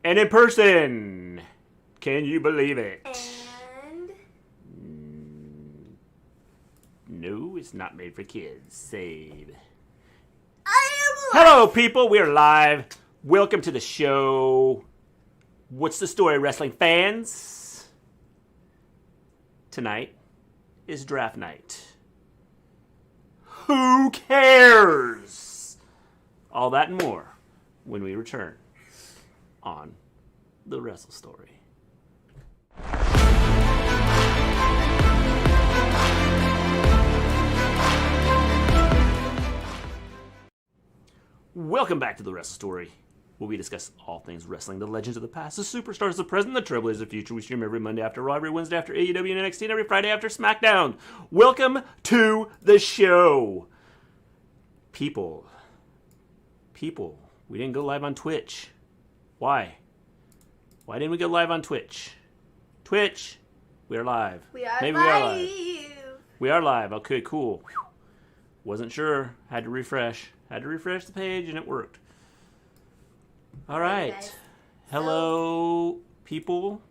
And in person. Can you believe it? And... No, it's not made for kids. Save. I am Hello, people. We're live. Welcome to the show. What's the story, wrestling fans? Tonight is draft night. Who cares? All that and more when we return on the Wrestle Story. Welcome back to the Wrestle Story, where we discuss all things wrestling, the legends of the past, the superstars of the present, the trailblazers of the future. We stream every Monday after Raw, every Wednesday after AEW and NXT, and every Friday after Smackdown. Welcome to the show. People, we didn't go live on Twitch. Why? Why didn't we go live on Twitch? Twitch, we are live. Maybe We are live. Okay, cool. Whew. Wasn't sure. Had to refresh the page, and it worked. All right. Hey, Hello, people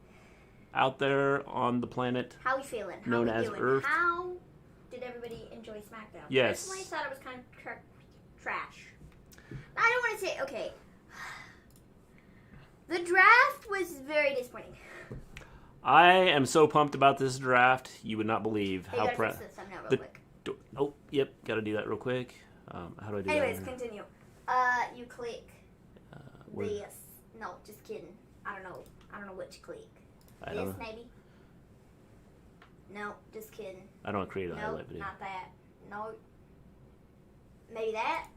out there on the planet. How we feeling? How known we as doing? Earth. How did everybody enjoy Smackdown? Yes. Personally, I thought it was kind of trash. I don't want to say, okay. The draft was very disappointing. I am so pumped about this draft. You would not believe Hey, how you gotta fix this thumbnail real quick. Oh, yep. Got to do that real quick. How do I do Anyways, that? continue. You click Where- this. No, just kidding. I don't know what to click. I This don't, maybe? No, just kidding. I don't create a No, highlight video. not that. No. Maybe that?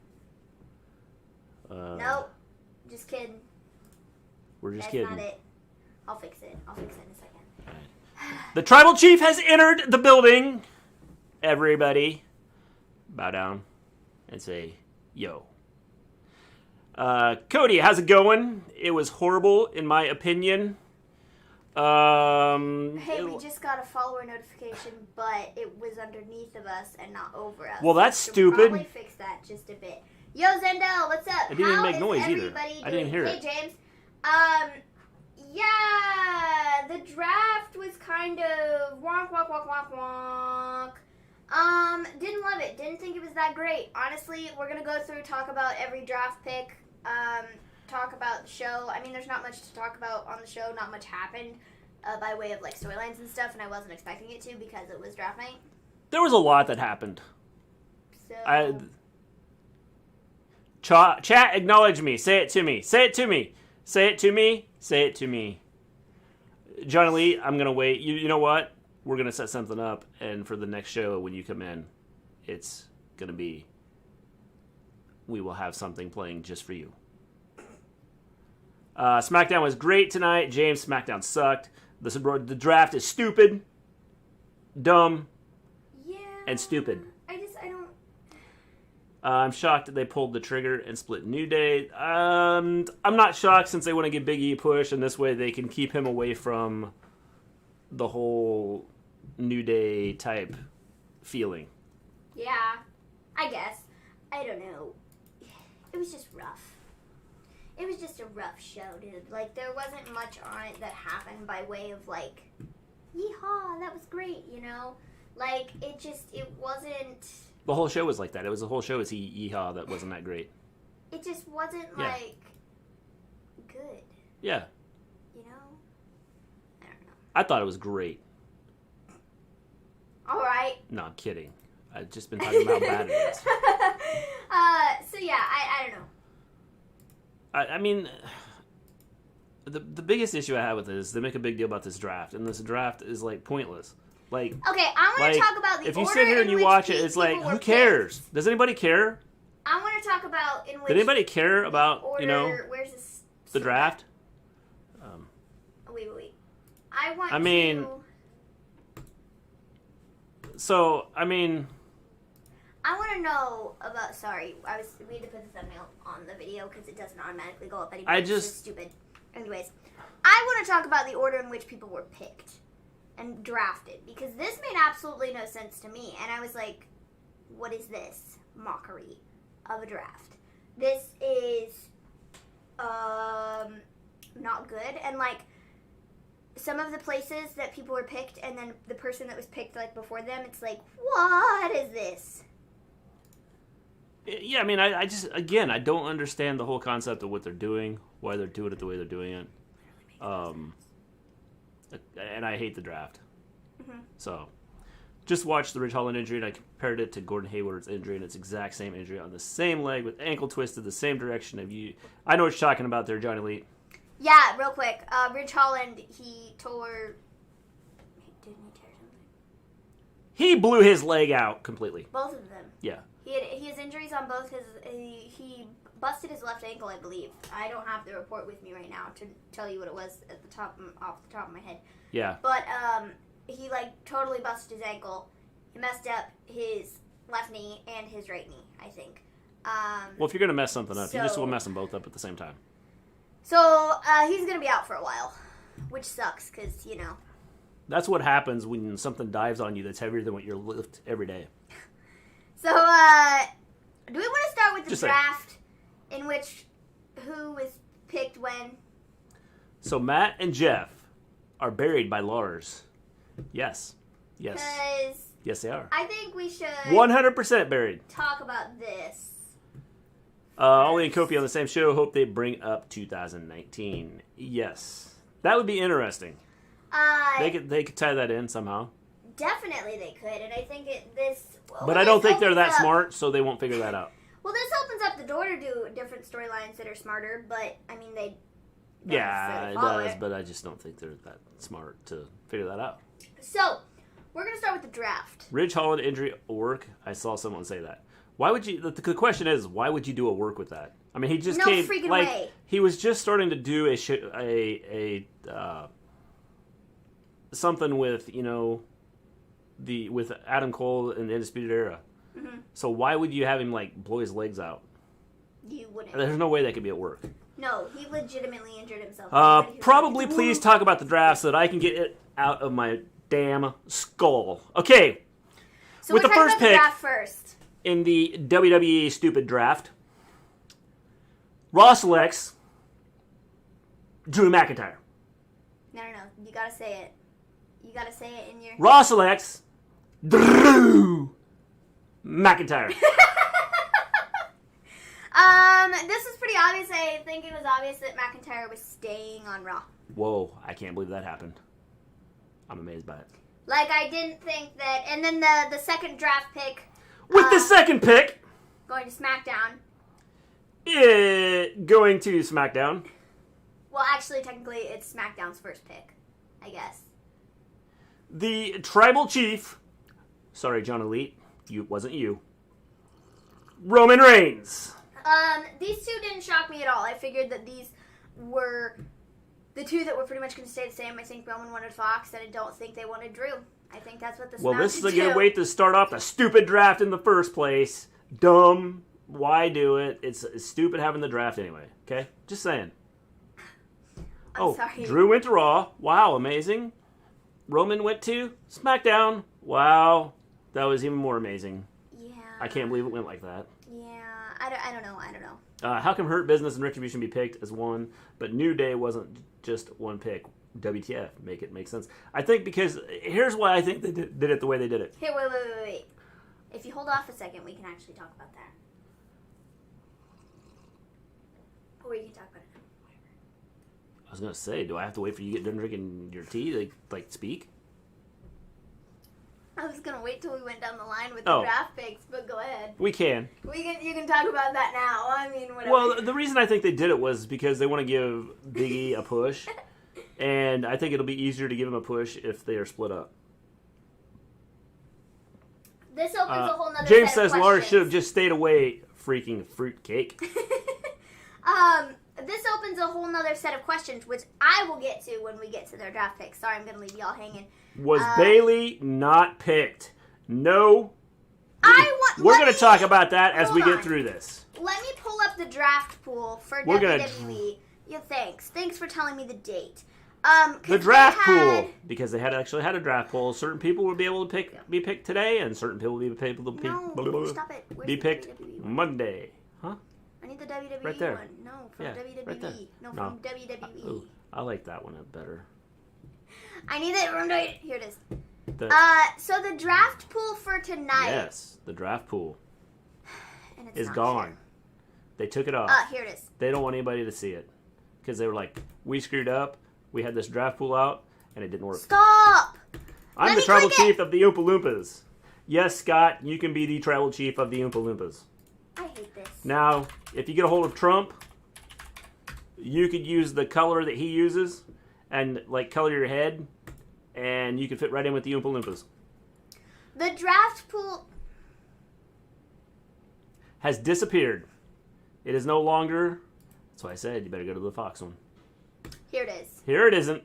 No, just kidding. We're just That's kidding. not it. I'll fix it in a second. The tribal chief has entered the building. Everybody, bow down and say, yo. Cody, how's it going? It was horrible, in my opinion. Hey, we just got a follower notification, but it was underneath of us and not over us. Well, that's So stupid. Probably fix that just a bit. Yo, Zendel, what's up? It didn't even make How noise is either. everybody doing? I didn't hear hey, it. James. Yeah, the draft was kind of wonk. Didn't love it. Didn't think it was that great. Honestly, we're gonna go through, talk about every draft pick, talk about the show. I mean, there's not much to talk about on the show. Not much happened by way of like storylines and stuff, and I wasn't expecting it to because it was draft night. There was a lot that happened. So Chat, acknowledge me. Say it to me. Say it to me. Say it to me. Say it to me. Johnny Lee, I'm going to wait. You know what? We're going to set something up, and for the next show, when you come in, it's going to be, we will have something playing just for you. Smackdown was great tonight. James, Smackdown sucked. The draft is stupid, dumb, and stupid. I don't... I'm shocked that they pulled the trigger and split New Day. I'm not shocked since they want to give Biggie a push, and this way they can keep him away from the whole New Day type feeling. Yeah, I guess. I don't know. It was just rough. It was just a rough show, dude. Like, there wasn't much on it that happened by way of, like, yeehaw, that was great, you know? Like, it wasn't... The whole show was like that. It was the whole show was yeehaw that wasn't that great. It just wasn't, like, good. Yeah. You know? I don't know. I thought it was great. All right. No, I'm kidding. I've just been talking about how bad it is. So, yeah, I don't know. I mean, the biggest issue I have with it is they make a big deal about this draft, and this draft is, like, pointless. Like, okay, I want to like, talk about the if you order sit here and in you which watch it, it's people like, were who cares? picked. Does anybody care? I want to talk about in which... Did anybody care about, order, you know, where's this the draft? Wait. I want I mean... So, I mean... I want to know about... Sorry, we had to put the thumbnail on the video because it doesn't automatically go up anymore. It's just stupid. Anyways, I want to talk about the order in which people were picked and drafted, because this made absolutely no sense to me, and I was like, what is this mockery of a draft? This is not good. And, like, some of the places that people were picked and then the person that was picked, like, before them, it's like, what is this? Yeah, I mean, I just, again, I don't understand the whole concept of what they're doing, why they're doing it the way they're doing it. And I hate the draft. Mm-hmm. So, just watched the Ridge Holland injury, and I compared it to Gordon Hayward's injury, and it's exact same injury on the same leg with ankle twisted the same direction. I know what you're talking about there, Johnny Lee. Yeah, real quick. Ridge Holland, he tore... Didn't he tear something? He blew his leg out completely. Both of them. Yeah. He has injuries on both his... He busted his left ankle, I believe. I don't have the report with me right now to tell you what it was off the top of my head. Yeah. But he like totally busted his ankle. He messed up his left knee and his right knee, I think. Well, if you're gonna mess something up, you just will mess them both up at the same time. So he's gonna be out for a while, which sucks because That's what happens when something dives on you that's heavier than what you lift every day. So do we want to start with the draft? In which, who was picked when? So Matt and Jeff are buried by Lars. Yes. Yes. Yes, they are. I think we should 100% buried. Talk about this. Ollie and Kofi on the same show. Hope they bring up 2019. Yes. That would be interesting. They could tie that in somehow. Definitely they could, and I think But I don't think they're that smart, so they won't figure that out. Well, this opens up the door to do different storylines that are smarter, but, I mean, Yeah, it does, but I just don't think they're that smart to figure that out. So, we're going to start with the draft. Ridge Holland injury work. I saw someone say that. Why would you... The question is, why would you do a work with that? I mean, he just came... No freaking way. He was just starting to do something with, with Adam Cole in the Undisputed Era. Mm-hmm. So why would you have him, blow his legs out? You wouldn't. There's no way that could be at work. No, he legitimately injured himself. Probably please talk about the draft so that I can get it out of my damn skull. Okay. So with the first pick first. In the WWE stupid draft, Raw selects Drew McIntyre. No. You gotta say it. You gotta say it in your... Raw selects Drew McIntyre. This is pretty obvious. I think it was obvious that McIntyre was staying on Raw. Whoa, I can't believe that happened. I'm amazed by it. I didn't think that... And then the second draft pick... With the second pick... Going to SmackDown. Going to SmackDown. Well, actually, technically, it's SmackDown's first pick, I guess. The Tribal Chief... Sorry, John Elite. Wasn't you. Roman Reigns. These two didn't shock me at all. I figured that these were the two that were pretty much going to stay the same. I think Roman wanted Fox, and I don't think they wanted Drew. I think that's what this Well, this is a good way to start off the stupid draft in the first place. Dumb. Why do it? It's stupid having the draft anyway. Okay? Just saying. I'm sorry. Drew went to Raw. Wow, amazing. Roman went to SmackDown. Wow. That was even more amazing. Yeah. I can't believe it went like that. Yeah. I don't know. How come Hurt Business and Retribution be picked as one, but New Day wasn't just one pick? WTF. Make it make sense. I think because... Here's why I think they did it the way they did it. Here, wait. If you hold off a second, we can actually talk about that. Or you can talk about it now. I was going to say, do I have to wait for you to get done drinking your tea to, speak? I was going to wait till we went down the line with the draft picks, but go ahead. We can. You can talk about that now. I mean, whatever. Well, the reason I think they did it was because they want to give Biggie a push, and I think it'll be easier to give him a push if they are split up. This opens a whole nother James set of says Lars questions. should have just stayed away, freaking fruitcake. This opens a whole nother set of questions, which I will get to when we get to their draft picks. Sorry, I'm going to leave y'all hanging. Was Bayley not picked? No. We're going to talk about that as we get through this. Let me pull up the draft pool for WWE. Yeah, thanks. Thanks for telling me the date. The draft pool, because they actually had a draft pool. Certain people would be able to be picked today, and certain people would be able to stop it. be picked Monday. Huh? I the WWE Right there. one. No, from WWE. Right there. No, No. from WWE. Ooh, I like that one better. I need it from WWE. Here it is. The, So the draft pool for tonight. yes, the draft pool And it's is not gone. here. They took it off. Here it is. They don't want anybody to see it because they were like, we screwed up. We had this draft pool out, and it didn't work. Stop! I'm the tribal chief of the Oompa Loompas. Yes, Scott, you can be the tribal chief of the Oompa Loompas. I hate this. Now, if you get a hold of Trump, you could use the color that he uses and, like, color your head, and you could fit right in with the Oompa Loompas. The draft pool has disappeared. It is no longer... That's why I said you better go to the Fox one. Here it is. Here it isn't.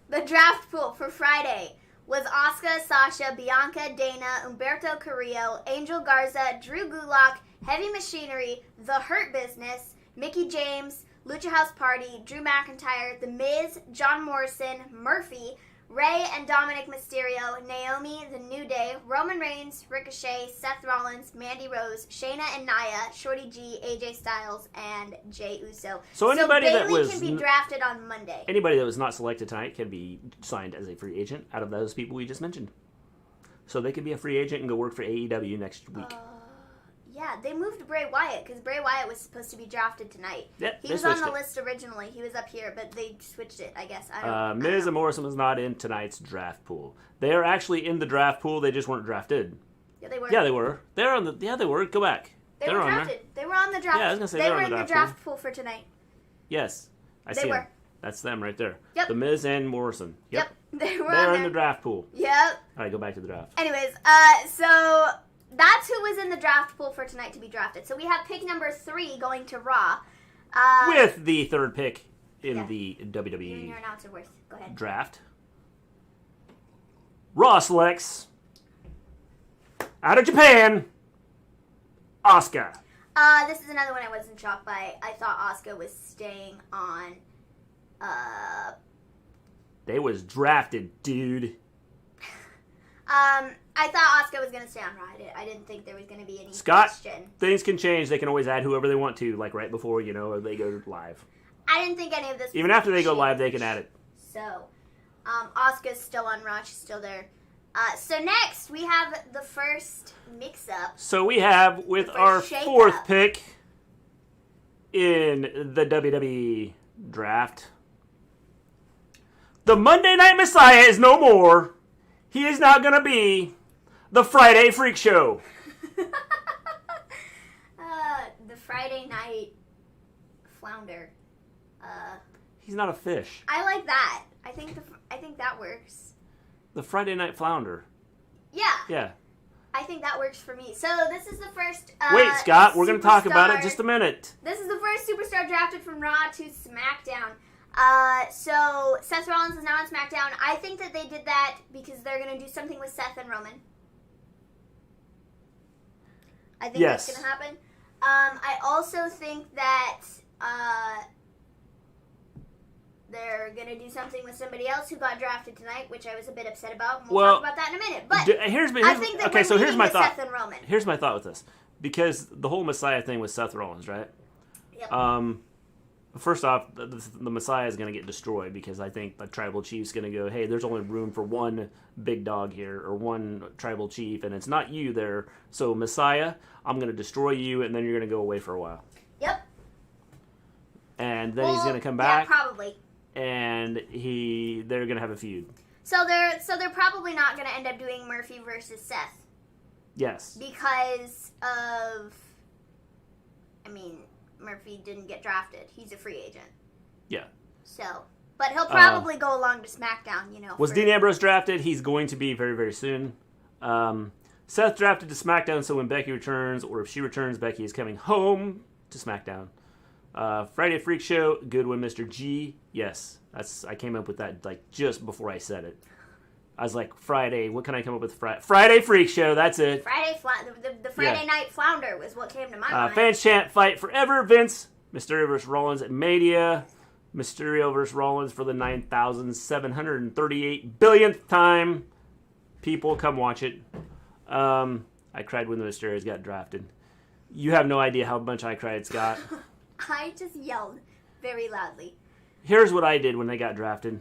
The draft pool for Friday was Asuka, Sasha, Bianca, Dana, Humberto Carrillo, Angel Garza, Drew Gulak, Heavy Machinery, The Hurt Business, Mickie James, Lucha House Party, Drew McIntyre, The Miz, John Morrison, Murphy, Ray and Dominic Mysterio, Naomi, The New Day, Roman Reigns, Ricochet, Seth Rollins, Mandy Rose, Shayna and Nia, Shorty G, AJ Styles, and Jey Uso. So anybody that Bayley was can be drafted on Monday. Anybody that was not selected tonight can be signed as a free agent out of those people we just mentioned. So they can be a free agent and go work for AEW next week. Yeah, they moved Bray Wyatt because Bray Wyatt was supposed to be drafted tonight. Yep, he was on the list originally. He was up here, but they switched it, I guess. Miz and Morrison was not in tonight's draft pool. They are actually in the draft pool. They just weren't drafted. Yeah, they were. Yeah, they were. They're on the. Yeah, they were. Go back. They were drafted. They were on the draft. Yeah, I was gonna say they were on in the draft pool for tonight. Yes, I see them. That's them right there. Yep. The Miz and Morrison. Yep. They were. They're in the draft pool. Yep. All right, go back to the draft. Anyways, so that's who was in the draft pool for tonight to be drafted. So we have pick number 3 going to Raw. With the third pick in the WWE You and your announcer voice. Go ahead. draft. Raw selects out of Japan, Asuka. This is another one I wasn't shocked by. I thought Asuka was staying on. They was drafted, dude. I thought Asuka was going to stay on Raw. I didn't think there was going to be any Scott, question. things can change. They can always add whoever they want to, like right before, they go live. I didn't think any of this was Even after they go change. live, they can add it. So, Asuka's still on Raw. She's still there. So next, we have the first mix-up. So we have, with our fourth pick in the WWE draft, the Monday Night Messiah is no more. He is now going to be the Friday Freak Show. The Friday Night Flounder. He's not a fish. I like that. I think that works. The Friday Night Flounder. Yeah. Yeah. I think that works for me. So this is the first. Wait, Scott, we're going to talk about it in just a minute. This is the first superstar drafted from Raw to SmackDown. So Seth Rollins is now on SmackDown. I think that they did that because they're going to do something with Seth and Roman. I think that's going to happen. I also think that they're going to do something with somebody else who got drafted tonight, which I was a bit upset about. We'll talk about that in a minute. But I think that okay, so here's my thought. Seth and Roman. Here's my thought with this. Because the whole Messiah thing was Seth Rollins, right? Yep. First off, the Messiah is going to get destroyed because I think the tribal chief's going to go, hey, there's only room for one big dog here or one tribal chief, and it's not you there. So Messiah, I'm going to destroy you, and then you're going to go away for a while. Yep. And then he's going to come back. Yeah, probably. And they're going to have a feud. So they're probably not going to end up doing Murphy versus Seth. Yes. Because of, Murphy didn't get drafted. He's a free agent. Yeah. So, but he'll probably go along to SmackDown, Was Dean Ambrose drafted? He's going to be very, very soon. Seth drafted to SmackDown, so when Becky returns, or if she returns, Becky is coming home to SmackDown. Friday Freak Show, good one, Mr. G. Yes, I came up with that just before I said it. I was like, Friday, what can I come up with? Friday Freak Show, that's it. The Friday Night Flounder was what came to my mind. Fans chant, fight forever, Vince. Mysterio vs. Rollins at Mania. Mysterio vs. Rollins for the 9,738 billionth time. People, come watch it. I cried when the Mysterios got drafted. You have no idea how much I cried, Scott. I just yelled very loudly. Here's what I did when they got drafted.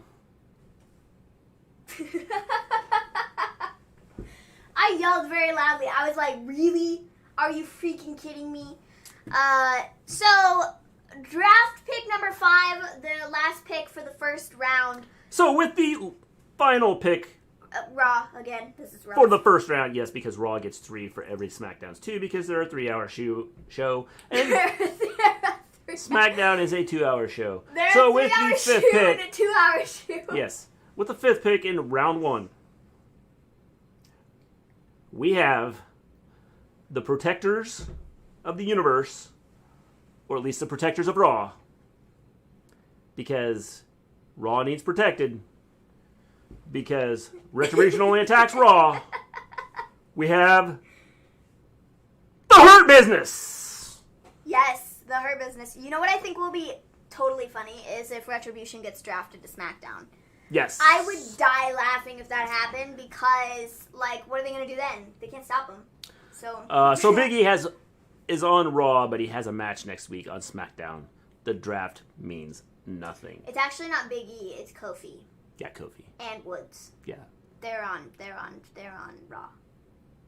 I yelled very loudly. I was like, really? Are you freaking kidding me? So, draft pick number 5, the last pick for the first round. So with the final pick... Raw, again. This is Raw. For the first round, yes, because Raw gets 3 for every SmackDown's 2, because they're a 3-hour show. And SmackDown is a 2-hour show. So with the 5th pick... and a 2-hour show. Yes. With the 5th pick in round 1, we have the protectors of the universe, or at least the protectors of Raw, because Raw needs protected, because Retribution only attacks Raw. We have the Hurt Business. Yes, the Hurt Business. You know what I think will be totally funny is if Retribution gets drafted to SmackDown. Yes. I would die laughing if that happened because, like, what are they going to do then? They can't stop them. So Biggie is on Raw, but he has a match next week on SmackDown. The draft means nothing. It's actually not Biggie, it's Kofi. Yeah, Kofi. And Woods. Yeah. They're on Raw.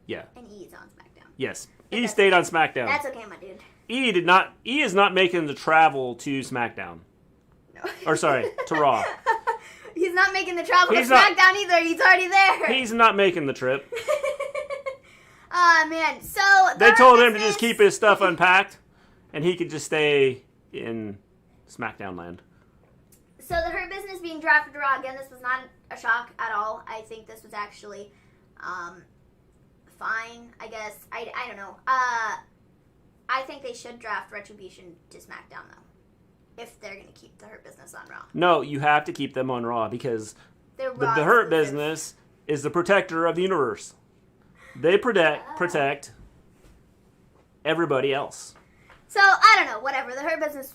Yeah. And E is on SmackDown. Yes. E stayed on SmackDown. That's okay, my dude. E is not making the travel to SmackDown. No. Or sorry, to Raw. He's not making the travel to SmackDown either. He's already there. He's not making the trip. Man. So they told him to just keep his stuff unpacked, and he could just stay in SmackDown land. So the Hurt Business being drafted to Raw, again, this was not a shock at all. I think this was actually fine, I guess. I don't know. I think they should draft Retribution to SmackDown, though, if they're going to keep the Hurt Business on Raw. No, you have to keep them on Raw because the Hurt Business is the protector of the universe. They protect everybody else. So, I don't know. Whatever. The Hurt Business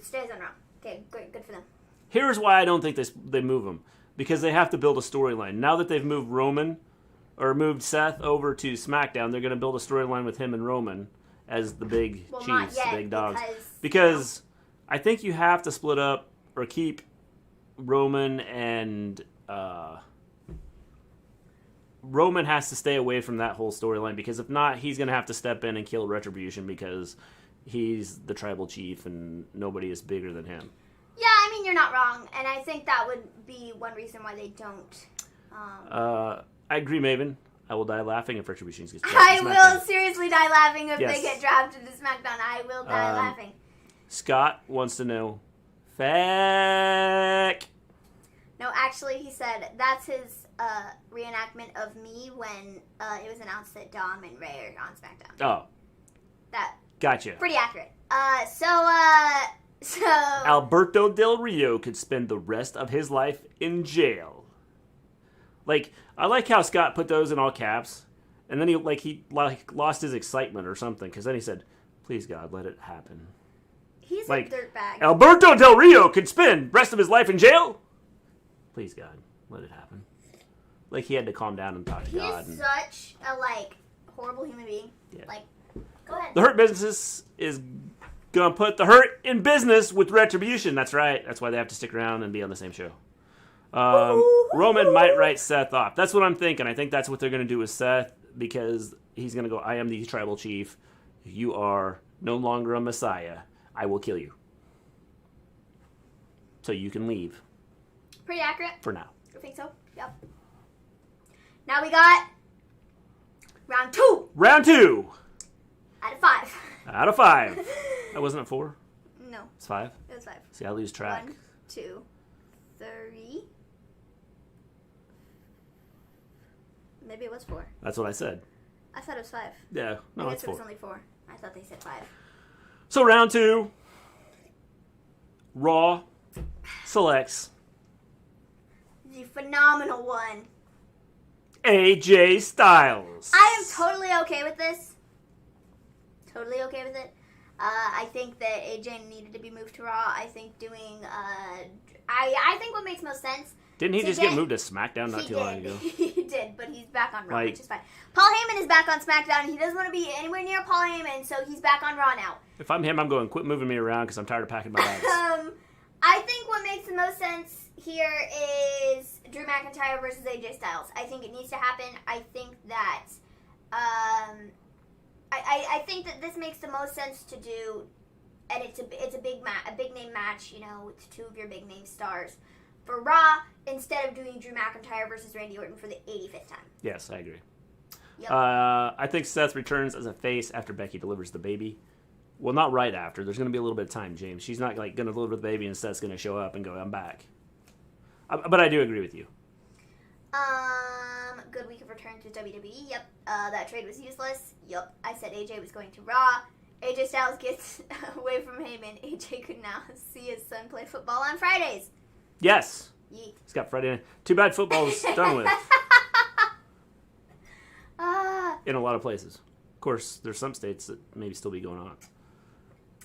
stays on Raw. Okay, great. Good for them. Here's why I don't think they move them. Because they have to build a storyline. Now that they've moved moved Seth over to SmackDown, they're going to build a storyline with him and Roman as the big chiefs, the big dogs. Because I think you have to split up or keep Roman and... Roman has to stay away from that whole storyline because if not, he's going to have to step in and kill Retribution because he's the tribal chief and nobody is bigger than him. Yeah, I mean, you're not wrong. And I think that would be one reason why they don't. I agree, Maven. I will die laughing if Retribution gets drafted I will seriously die laughing if they get drafted to SmackDown. I will die laughing. Scott wants to know, feck. No, actually, he said that's his reenactment of me when it was announced that Dom and Ray are on SmackDown. Oh. Gotcha. Pretty accurate. So Alberto Del Rio could spend the rest of his life in jail. Like, I like how Scott put those in all caps, and then he lost his excitement or something, because then he said, "Please God, let it happen." He's a dirtbag. Alberto Del Rio could spend the rest of his life in jail. Please God, let it happen. Like, he had to calm down and talk to God. He's such a horrible human being. Yeah. Go ahead. The Hurt Business is gonna put the Hurt in business with Retribution. That's right. That's why they have to stick around and be on the same show. Roman might write Seth off. That's what I'm thinking. I think that's what they're gonna do with Seth because he's gonna go, "I am the tribal chief. You are no longer a messiah. I will kill you. So you can leave." Pretty accurate. For now. I think so. Yep. Now we got round 2. Round 2. Out of 5. Out of 5. That wasn't a 4? No. It's 5? It was 5. See, I lose track. 1, 2, 3. Maybe it was 4. That's what I said. I thought it was 5. Yeah. No, it's 4. I guess it was only 4. I thought they said 5. So round 2. Raw selects the phenomenal one, AJ Styles. I am totally okay with this. Totally okay with it. I think that AJ needed to be moved to Raw. I think I think what makes most sense Didn't he just get moved to SmackDown not too long ago? He did, but he's back on Raw, which is fine. Paul Heyman is back on SmackDown, and he doesn't want to be anywhere near Paul Heyman, so he's back on Raw now. If I'm him, I'm going, quit moving me around because I'm tired of packing my bags. I think what makes the most sense here is Drew McIntyre versus AJ Styles. I think it needs to happen. I think that I think that this makes the most sense to do, and it's a big name match, you know, with two of your big name stars for Raw instead of doing Drew McIntyre versus Randy Orton for the 85th time. Yes, I agree. Yep. I think Seth returns as a face after Becky delivers the baby. Well, not right after. There's going to be a little bit of time, James. She's not like going to deliver the baby and Seth's going to show up and go, I'm back. But I do agree with you. Good week of return to WWE. Yep. That trade was useless. Yep. I said AJ was going to Raw. AJ Styles gets away from Heyman. AJ could now see his son play football on Fridays. Yes. Yeet. He's got Friday night. Too bad football's done with. In a lot of places. Of course, there's some states that maybe still be going on.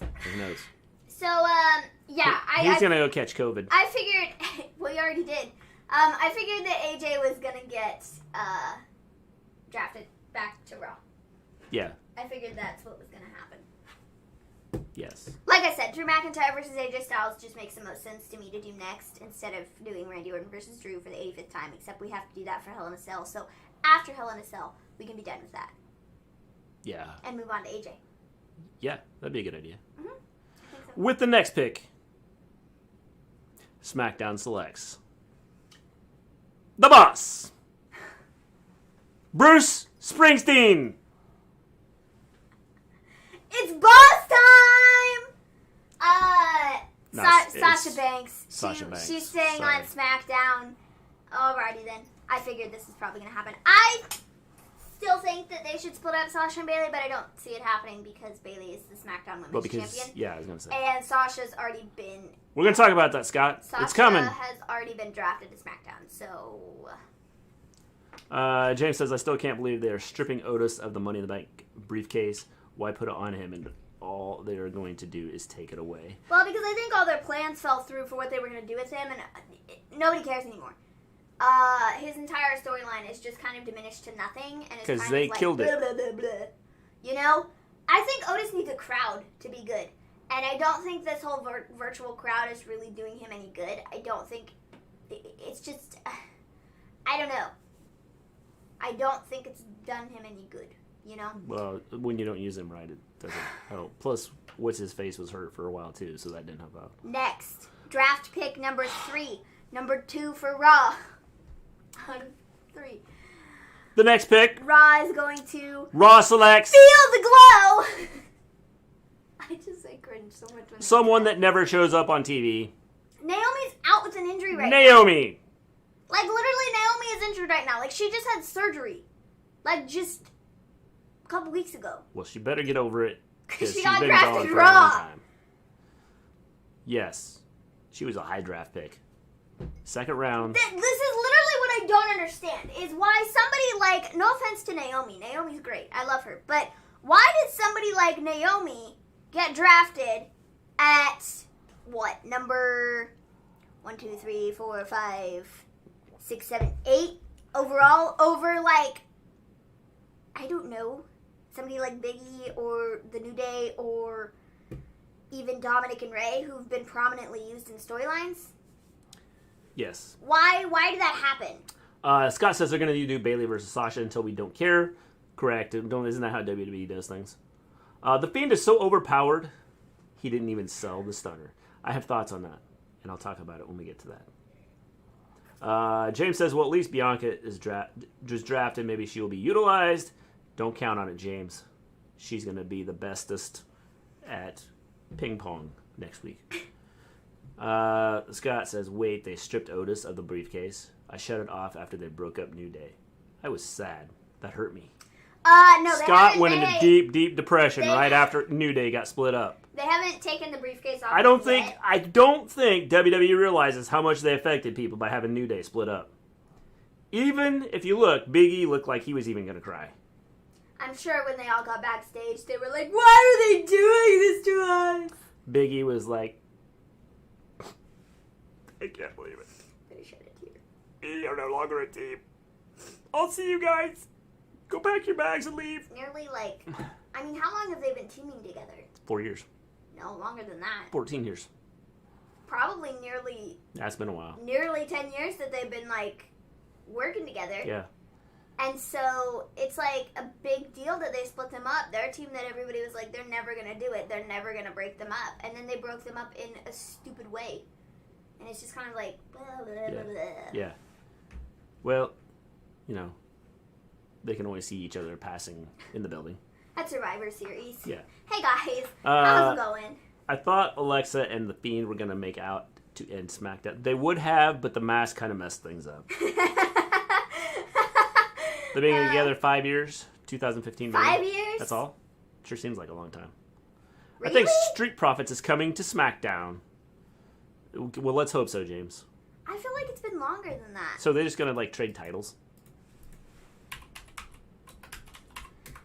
Who knows? So, yeah. He's going to go catch COVID. I figured, well, you already did. I figured that AJ was going to get drafted back to Raw. Yeah. I figured that's what was going to happen. Yes. Like I said, Drew McIntyre versus AJ Styles just makes the most sense to me to do next instead of doing Randy Orton versus Drew for the 85th time, except we have to do that for Hell in a Cell. So, after Hell in a Cell, we can be done with that. Yeah. And move on to AJ. Yeah, that'd be a good idea. Mm-hmm. I think so. With the next pick, SmackDown selects the boss, Bruce Springsteen. It's boss time! Sasha Banks. Sasha Banks. She's staying Sorry. on SmackDown. Alrighty then. I figured this is probably going to happen. I still think that they should split up Sasha and Bayley, but I don't see it happening because Bayley is the SmackDown Women's Champion. Yeah, I was going to say. And Sasha's already been... We're going to talk about that, Scott. Sasha it's coming. has already been drafted to SmackDown, so... James says, I still can't believe they are stripping Otis of the Money in the Bank briefcase. Why put it on him? And all they are going to do is take it away. Well, because I think all their plans fell through for what they were going to do with him, and nobody cares anymore. His entire storyline is just kind of diminished to nothing, and it's kind of they like killed it. Blah, blah, blah, blah. You know? I think Otis needs a crowd to be good, and I don't think this whole virtual crowd is really doing him any good. I don't think it's just... I don't know. I don't think it's done him any good, you know? Well, when you don't use him right, it doesn't help. Plus, what's-his-face was hurt for a while, too, so that didn't help out. Next, draft pick number 3. Number 2 for Raw. Out of 3. The next pick. Raw is going to... Raw selects... Feel the glow! I cringe so much when someone that never shows up on TV. Naomi's out with an injury right now. Naomi! Like, literally, Naomi is injured right now. Like, she just had surgery. Like, just a couple weeks ago. Well, she better get over it. Because She's she got been drafted gone for Raw. a long time. Yes. She was a high draft pick. Second round. This is literally what I don't understand. Is why somebody like, no offense to Naomi. Naomi's great. I love her. But why did somebody like Naomi get drafted at, what, number 1, 2, 3, 4, 5... 6, 7, 8 overall over, like, I don't know, somebody like Biggie or The New Day or even Dominic and Ray, who've been prominently used in storylines? Yes. Why did that happen? Scott says they're going to do Bayley versus Sasha until we don't care. Correct. Isn't that how WWE does things? The Fiend is so overpowered, he didn't even sell the stunner. I have thoughts on that, and I'll talk about it when we get to that. James says, well, at least Bianca is just drafted. Maybe she will be utilized. Don't count on it, James. She's going to be the bestest at ping pong next week. Scott says, wait, they stripped Otis of the briefcase. I shut it off after they broke up New Day. I was sad. That hurt me. No, Scott went into deep depression right after New Day got split up. They haven't taken the briefcase off. I don't think WWE realizes how much they affected people by having New Day split up. Even if you look, Biggie looked like he was even going to cry. I'm sure when they all got backstage, they were like, why are they doing this to us? Biggie was like, I can't believe it. gonna shed a tear. You're no longer a team. I'll see you guys. Go pack your bags and leave. Nearly, like, I mean, how long have they been teaming together? 4 years. No, longer than that. 14 years. Probably nearly... That's been a while. Nearly 10 years that they've been, like, working together. Yeah. And so, it's, like, a big deal that they split them up. They're a team that everybody was like, they're never going to do it. They're never going to break them up. And then they broke them up in a stupid way. And it's just kind of like, blah, blah, blah, blah. Yeah. Well, you know, they can always see each other passing in the building. At Survivor Series. Yeah. Hey, guys. How's it going? I thought Alexa and The Fiend were going to make out to end SmackDown. They would have, but the mask kind of messed things up. They've been together 5 years, 2015. 5 years? That's all? Sure seems like a long time. Really? I think Street Profits is coming to SmackDown. Well, let's hope so, James. I feel like it's been longer than that. So they're just going to, like, trade titles?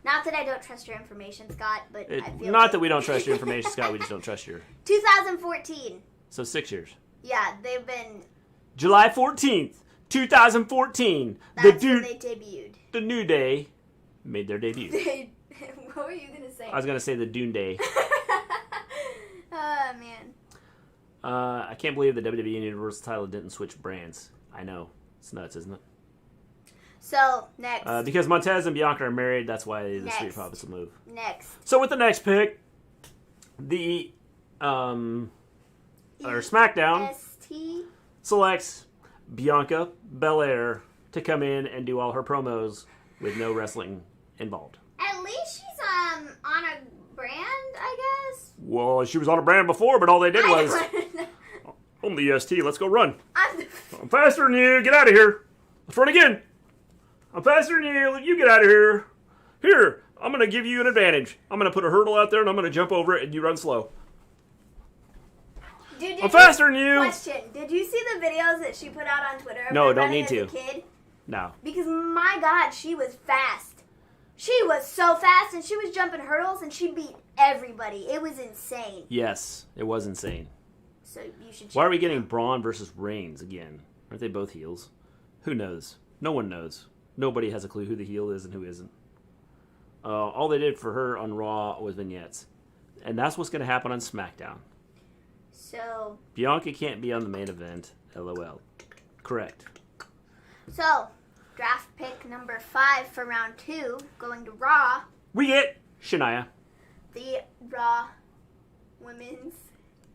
Not that I don't trust your information, Scott, but I feel not like... that we don't trust your information, Scott. We just don't trust your... 2014. So 6 years. Yeah, they've been... July 14th, 2014. That's when they debuted. The New Day made their debut. What were you going to say? I was going to say the Dune Day. Oh, man. I can't believe the WWE and Universal title didn't switch brands. I know. It's nuts, isn't it? So, next. Because Montez and Bianca are married, that's why the Next. Street Profits will move. Next. So with the next pick, the or SmackDown ST. selects Bianca Belair to come in and do all her promos with no wrestling involved. At least she's on a brand, I guess. Well, she was on a brand before, but all they did was, I'm the ST, let's go run. I'm faster than you, get out of here. Let's run again. I'm faster than you, you get out of here. Here, I'm going to give you an advantage. I'm going to put a hurdle out there and I'm going to jump over it and you run slow. Dude, I'm faster than you. Question, did you see the videos that she put out on Twitter? Of No, her don't running need to. as a kid? No. Because, my God, she was fast. She was so fast, and she was jumping hurdles, and she beat everybody. It was insane. Yes, it was insane. So you should. Why are we getting Braun versus Reigns again? Aren't they both heels? Who knows? No one knows. Nobody has a clue who the heel is and who isn't. All they did for her on Raw was vignettes. And that's what's going to happen on SmackDown. So. Bianca can't be on the main event. LOL. Correct. So, draft pick number 5 for round 2, going to Raw. We get Shania. The Raw Women's.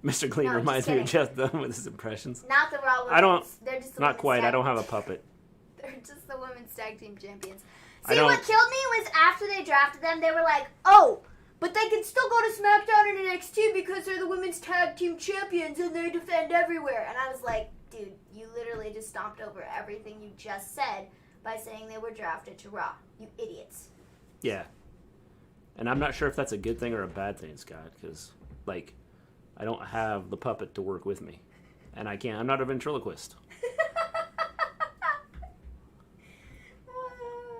Mr. Gleen No, reminds me of just Jeff Dunn with his impressions. Not the Raw Women's. I don't. They're just the not women's quite. tag. I don't have a puppet. They're just the women's tag team champions. I See, don't- what killed me was after they drafted them, they were like, oh, but they can still go to SmackDown and NXT because they're the women's tag team champions and they defend everywhere. And I was like, dude, you literally just stomped over everything you just said by saying they were drafted to Raw. You idiots. Yeah. And I'm not sure if that's a good thing or a bad thing, Scott, because, like, I don't have the puppet to work with me. And I'm not a ventriloquist.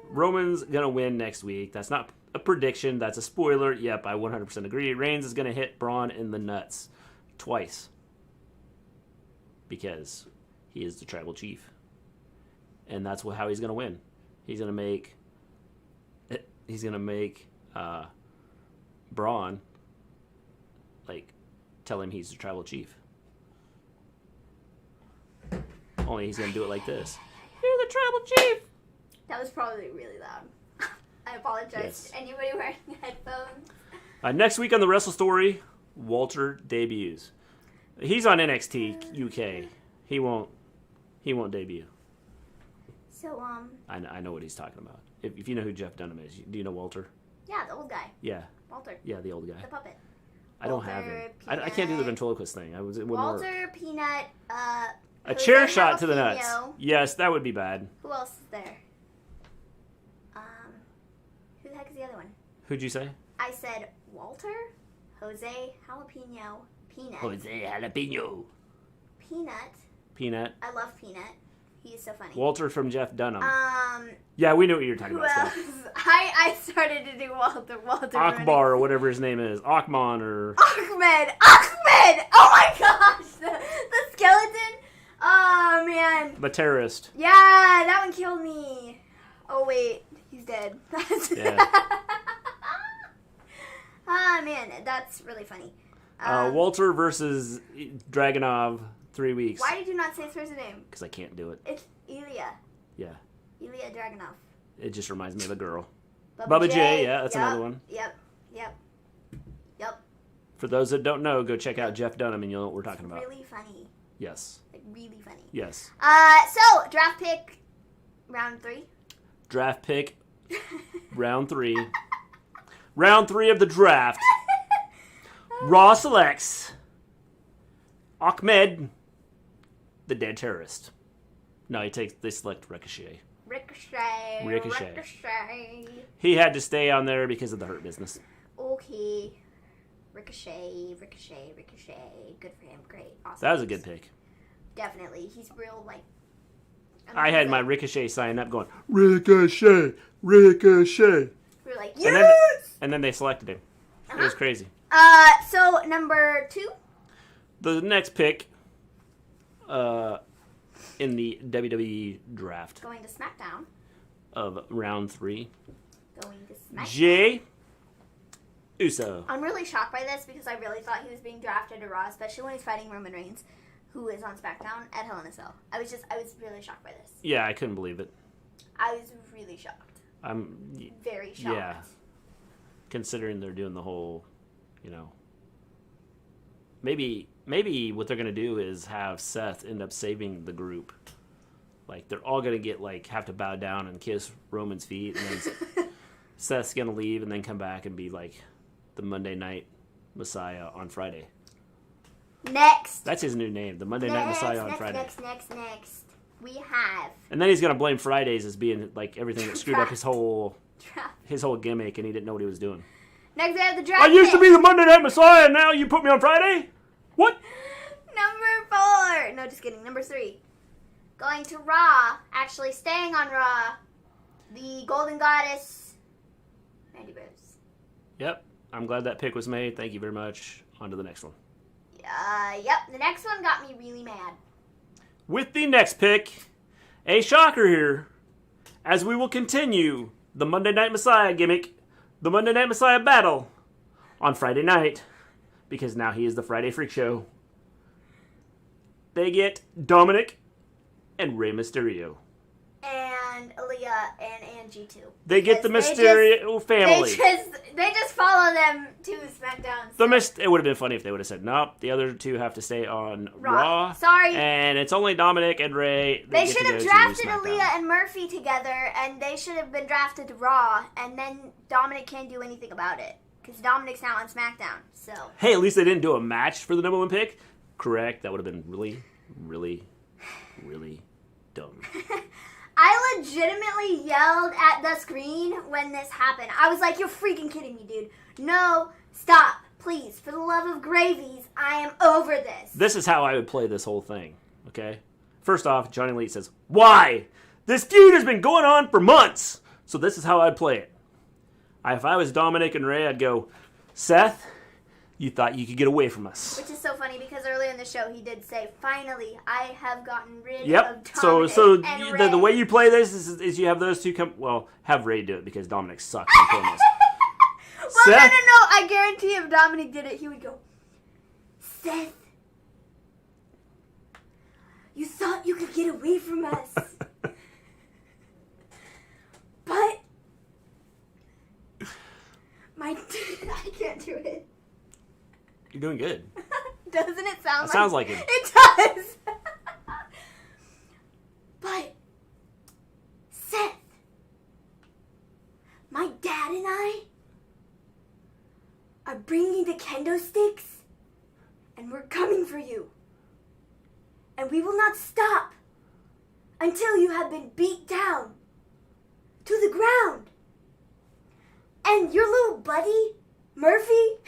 Roman's going to win next week. That's not a prediction. That's a spoiler. Yep, I 100% agree. Reigns is going to hit Braun in the nuts twice. Because he is the tribal chief. And that's how he's going to win. He's going to make Braun, like, tell him he's the tribal chief. Only he's going to do it like this. You're the tribal chief! That was probably really loud. I apologize to anybody wearing headphones. Next week on the Wrestle Story, Walter debuts. He's on NXT UK. He won't debut. So, I know what he's talking about. If you know who Jeff Dunham is, do you know Walter? Yeah, the old guy. Yeah. Walter. Yeah, the old guy. The puppet. I don't have him. I can't do the ventriloquist thing. It wouldn't Walter, work. Peanut, A chair Jose shot to the Jalapeno. nuts. Yes, that would be bad. Who else is there? Who the heck is the other one? Who'd you say? I said Walter, Jose Jalapeno, Peanut. Jose Jalapeno. Peanut. I love Peanut. He is so funny. Walter from Jeff Dunham. Yeah, we know what you're talking who about. else? I started to do Walter. Akbar or whatever his name is. Akman or... Ahmed! Oh my gosh! The skeleton? Oh man. The terrorist. Yeah, that one killed me. Oh, wait. He's dead. Yeah. Ah, man. That's really funny. Walter versus Dragunov, 3 weeks. Why did you not say his first name? Because I can't do it. It's Ilya. Yeah. Ilya Dragunov. It just reminds me of a girl. Bubba J, yeah, that's another one. Yep. For those that don't know, go check out Jeff Dunham and you'll know what we're talking about. Really funny. Yes. Like, really funny. Yes. So, draft pick, round 3. Draft pick, round 3. Round 3 of the draft. Raw selects Ahmed, the dead terrorist. No, they select Ricochet. Ricochet. He had to stay on there because of the Hurt Business. Okay. Ricochet. Good for him. Great. Awesome. That was a good pick. Definitely. He's real, like... I had my Ricochet sign up going, Ricochet. We were like, yes! And then they selected him. It was crazy. So, number 2? The next pick in the WWE draft. Going to SmackDown. Of round 3. Going to SmackDown. Jey Uso. I'm really shocked by this because I really thought he was being drafted to Raw, especially when he's fighting Roman Reigns, who is on SmackDown at Hell in a Cell. I was really shocked by this. Yeah, I couldn't believe it. I was really shocked. I'm very shocked. Yeah. Considering they're doing the whole, maybe what they're going to do is have Seth end up saving the group. Like, they're all going to have to bow down and kiss Roman's feet, and then Seth's going to leave and then come back and be like the Monday Night Messiah on Friday. Next. That's his new name, the Monday Night Messiah on Friday. Next. We have... And then he's going to blame Fridays as being, like, everything that screwed up his whole gimmick, and he didn't know what he was doing. Next, we have the draft I used to be the Monday Night Messiah, and now you put me on Friday? What? Number 4. No, just kidding. Number 3. Going to Raw. Actually staying on Raw. The Golden Goddess, Mandy Rose. Yep. I'm glad that pick was made. Thank you very much. On to the next one. Yep. The next one got me really mad. With the next pick, a shocker here, as we will continue the Monday Night Messiah gimmick, the Monday Night Messiah battle, on Friday night, because now he is the Friday Freak Show. They get Dominic and Rey Mysterio. And Aaliyah and Angie too. They get the Mysterio family. They just follow them to SmackDown. So. It would have been funny if they would have said, nope, the other two have to stay on Raw. Sorry. And it's only Dominic and Rey. They should have drafted Aaliyah and Murphy together, and they should have been drafted to Raw, and then Dominic can't do anything about it. Because Dominic's now on SmackDown, so... Hey, at least they didn't do a match for the number 1 pick. Correct. That would have been really, really, really dumb. I legitimately yelled at the screen when this happened. I was like, you're freaking kidding me, dude. No, stop. Please, for the love of gravies, I am over this. This is how I would play this whole thing, okay? First off, Johnny Elite says, why? This feud has been going on for months. So this is how I'd play it. If I was Dominic and Rey, I'd go, Seth, you thought you could get away from us. Which is so funny because earlier in the show he did say, finally, I have gotten rid of Dominic and Rey. The way you play this is you have those two come... Well, have Rey do it because Dominic sucks. Well, Seth? No. I guarantee if Dominic did it, he would go, Seth, you thought you could get away from us. But... I can't do it. You're doing good. Doesn't it sound like... Sounds like it. It does. But, Seth, my dad and I are bringing the kendo sticks, and we're coming for you. And we will not stop until you have been beat down to the ground. And your little buddy, Murphy...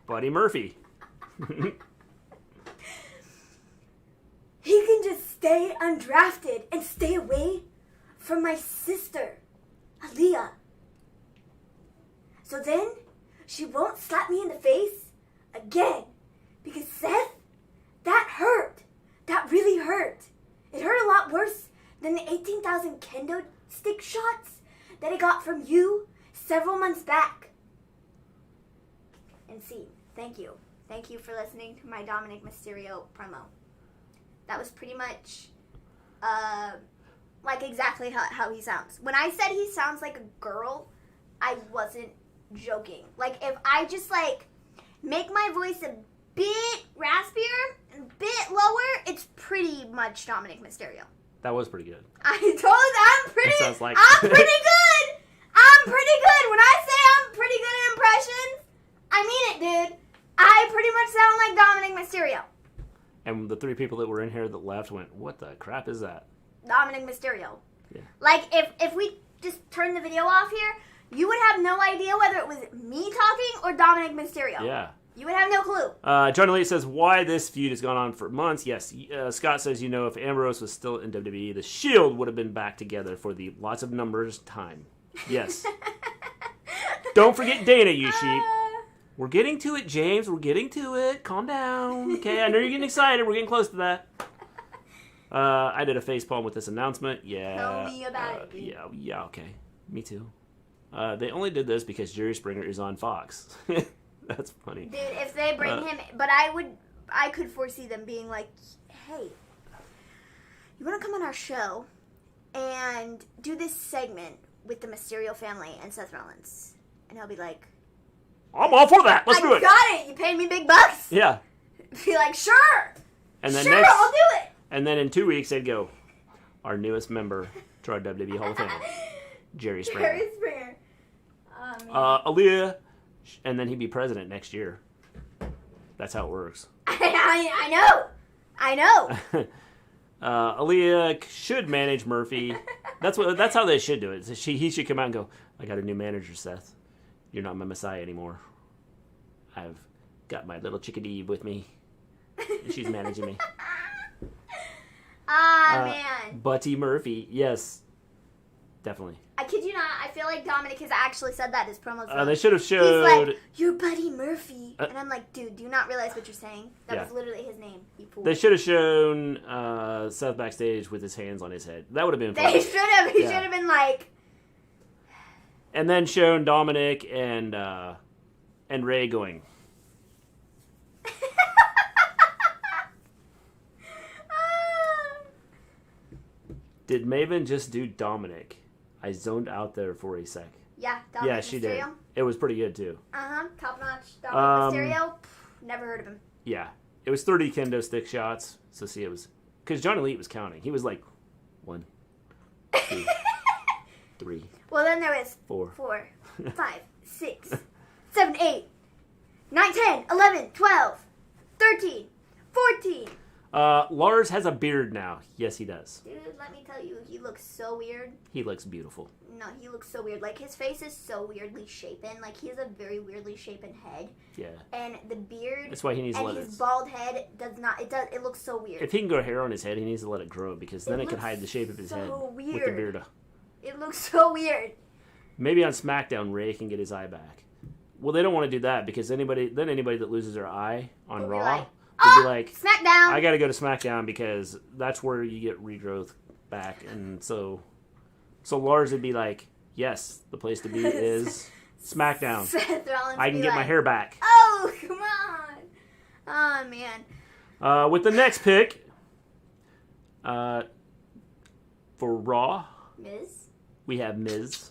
Buddy Murphy. He can just stay undrafted and stay away from my sister, Aaliyah. So then, she won't slap me in the face again. Because Seth, that hurt. That really hurt. than the 18,000 kendo stick shots that he got from you several months back. And see, thank you. Thank you for listening to my Dominic Mysterio promo. That was pretty much, like exactly how he sounds. When I said he sounds like a girl, I wasn't joking. Like, if I just, like, make my voice a bit raspier and a bit lower, it's pretty much Dominic Mysterio. That was pretty good. I'm pretty good. I'm pretty good. When I say I'm pretty good at impressions, I mean it, dude. I pretty much sound like Dominic Mysterio. And the 3 people that were in here that left went, what the crap is that? Dominic Mysterio. Yeah. Like, if we just turn the video off here, you would have no idea whether it was me talking or Dominic Mysterio. Yeah. You would have no clue. John Elite says, why this feud has gone on for months? Yes. Scott says, if Ambrose was still in WWE, the Shield would have been back together for the lots of numbers time. Yes. Don't forget Dana, you sheep. We're getting to it, James. We're getting to it. Calm down. Okay, I know you're getting excited. We're getting close to that. I did a facepalm with this announcement. Yeah. Tell me about it, dude. Yeah, okay. Me too. They only did this because Jerry Springer is on Fox. That's funny. Dude, if they bring him... But I could foresee them being like, hey, you want to come on our show and do this segment with the Mysterio family and Seth Rollins? And he'll be like... I'm all for that. Let's do it. I got it. You paid me big bucks. Yeah. Be like, sure. And then I'll do it. And then in 2 weeks, they'd go, our newest member to our WWE Hall of Fame, Jerry Springer. Jerry Springer. Aaliyah, and then he'd be president next year. That's how it works. I know. Aaliyah should manage Murphy. That's how they should do it. He should come out and go, I got a new manager, Seth. You're not my Messiah anymore. I've got my little chickadee with me. And she's managing me. Man. Buddy Murphy. Yes. Definitely. I kid you not. I feel like Dominic has actually said that in his promos. They should have showed... He's like, you're Buddy Murphy. And I'm like, dude, do you not realize what you're saying? That was literally his name, you fool. They should have shown Seth backstage with his hands on his head. That would have been fun. They should have. He should have been like... And then shown Dominic and Ray going... Did Maven just do Dominic? I zoned out there for a sec. Yeah, Dominic Yeah, she Mysterio. did. It was pretty good, too. Top notch. Dominic Mysterio. Never heard of him. Yeah. It was 30 kendo stick shots. So, see, it was... Because John Elite was counting. He was like, 1, 2, 3. Well, then there was 4, 5, 6, 7, 8, 9, 10, 11, 12, 13, 14. Lars has a beard now. Yes, he does. Dude, let me tell you, he looks so weird. He looks beautiful. No, he looks so weird. Like, his face is so weirdly shapen. Like, he has a very weirdly shapen head. Yeah. And the beard... That's why he needs to let his bald head does not... It looks so weird. If he can grow hair on his head, he needs to let it grow because then it can hide the shape of his head weird. with the beard. It looks so weird. Maybe on SmackDown, Ray can get his eye back. Well, they don't want to do that because anybody that loses their eye on They'll Raw... be like, Smackdown. I got to go to SmackDown because that's where you get regrowth back. And so Lars would be like, yes, the place to be is SmackDown. Seth Rollins I can get my hair back. Oh, come on. Oh, man. With the next pick for Raw, Miz. We have Miz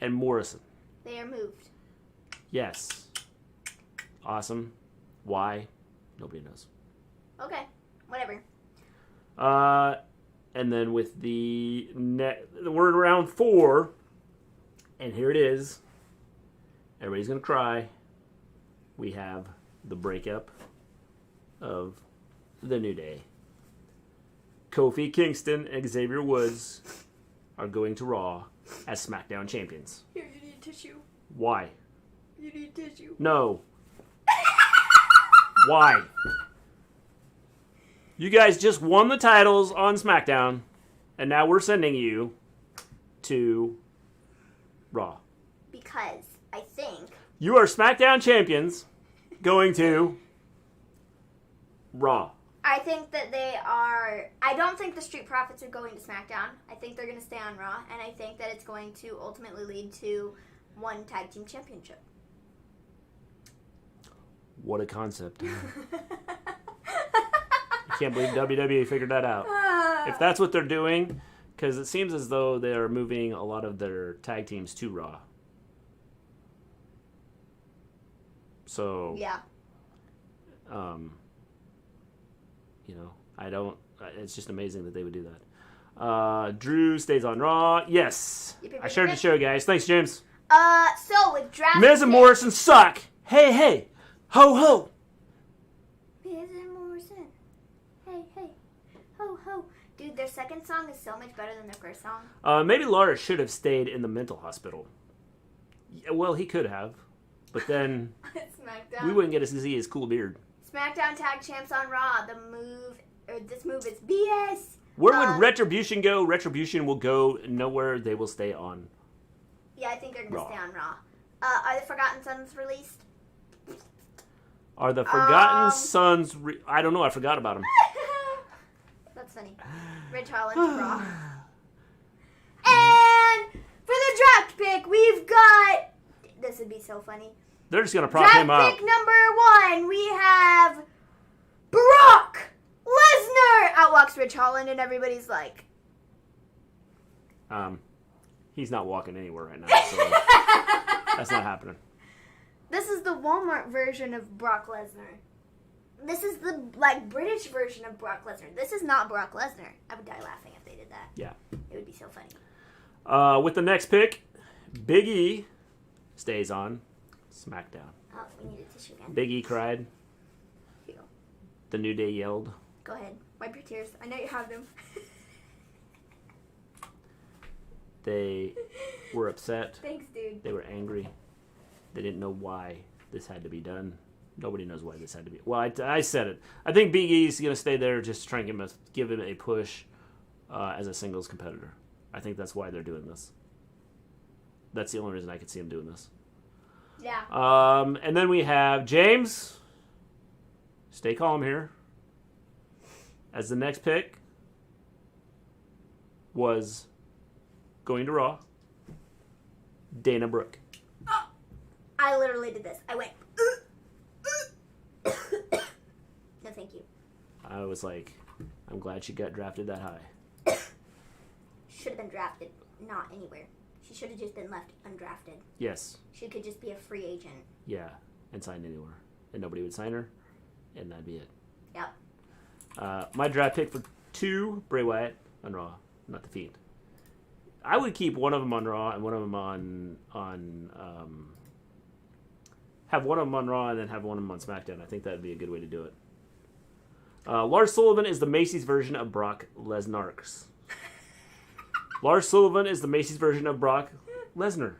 and Morrison. They are moved. Yes. Awesome. Why? Nobody knows. Okay, whatever. And then with the word round 4, and here it is. Everybody's gonna cry. We have the breakup of the New Day. Kofi Kingston and Xavier Woods are going to Raw as SmackDown champions. Here, you need tissue. Why? You need tissue. No. Why? You guys just won the titles on SmackDown, and now we're sending you to Raw. Because I think... You are SmackDown champions going to Raw. I think that they are... I don't think the Street Profits are going to SmackDown. I think they're going to stay on Raw. And I think that it's going to ultimately lead to one tag team championship. What a concept. I can't believe WWE figured that out. If that's what they're doing, because it seems as though they're moving a lot of their tag teams to Raw. So... Yeah. You know, I don't... It's just amazing that they would do that. Drew stays on Raw. Yes. I shared the show, guys. Thanks, James. So with draft... Miz and Morrison suck. Hey, hey. Ho, ho. Miz and Morrison. Hey, hey. Ho, ho. Dude, their second song is so much better than their first song. Maybe Lars should have stayed in the mental hospital. Yeah, well, he could have. But then... SmackDown. We wouldn't get to see his cool beard. SmackDown Tag Champs on Raw. This move is BS. Where would Retribution go? Retribution will go nowhere. They will stay on. Yeah, I think they're going to stay on Raw. Are the Forgotten Sons released? Are the Forgotten Sons... I don't know. I forgot about them. That's funny. Ridge Holland Raw. And for the draft pick, we've got... This would be so funny. They're just going to prop him up. Draft pick number 1, we have Brock Lesnar. Out walks Ridge Holland, and everybody's like... He's not walking anywhere right now, so that's not happening. This is the Walmart version of Brock Lesnar. This is the, British version of Brock Lesnar. This is not Brock Lesnar. I would die laughing if they did that. Yeah. It would be so funny. With the next pick, Biggie stays on SmackDown. Oh, we need a tissue again. Biggie cried. Here you go. The New Day yelled. Go ahead. Wipe your tears. I know you have them. They were upset. Thanks, dude. They were angry. They didn't know why this had to be done. Nobody knows why this had to be. Well, I said it. I think Big E's going to stay there just to try and give him a push as a singles competitor. I think that's why they're doing this. That's the only reason I could see him doing this. Yeah. And then we have James. Stay calm here. As the next pick was going to Raw. Dana Brooke. Oh, I literally did this. I went. No, thank you. I was like, I'm glad she got drafted that high. Should have been drafted, not anywhere. She should have just been left undrafted. Yes. She could just be a free agent. Yeah, and signed anywhere. And nobody would sign her, and that'd be it. Yep. My draft pick for 2, Bray Wyatt on Raw, not the Fiend. I would keep one of them on Raw and one of them have one of them on Raw and then have one of them on SmackDown. I think that would be a good way to do it. Lars Sullivan is the Macy's version of Brock Lesnar. Lars Sullivan is the Macy's version of Brock Lesnar.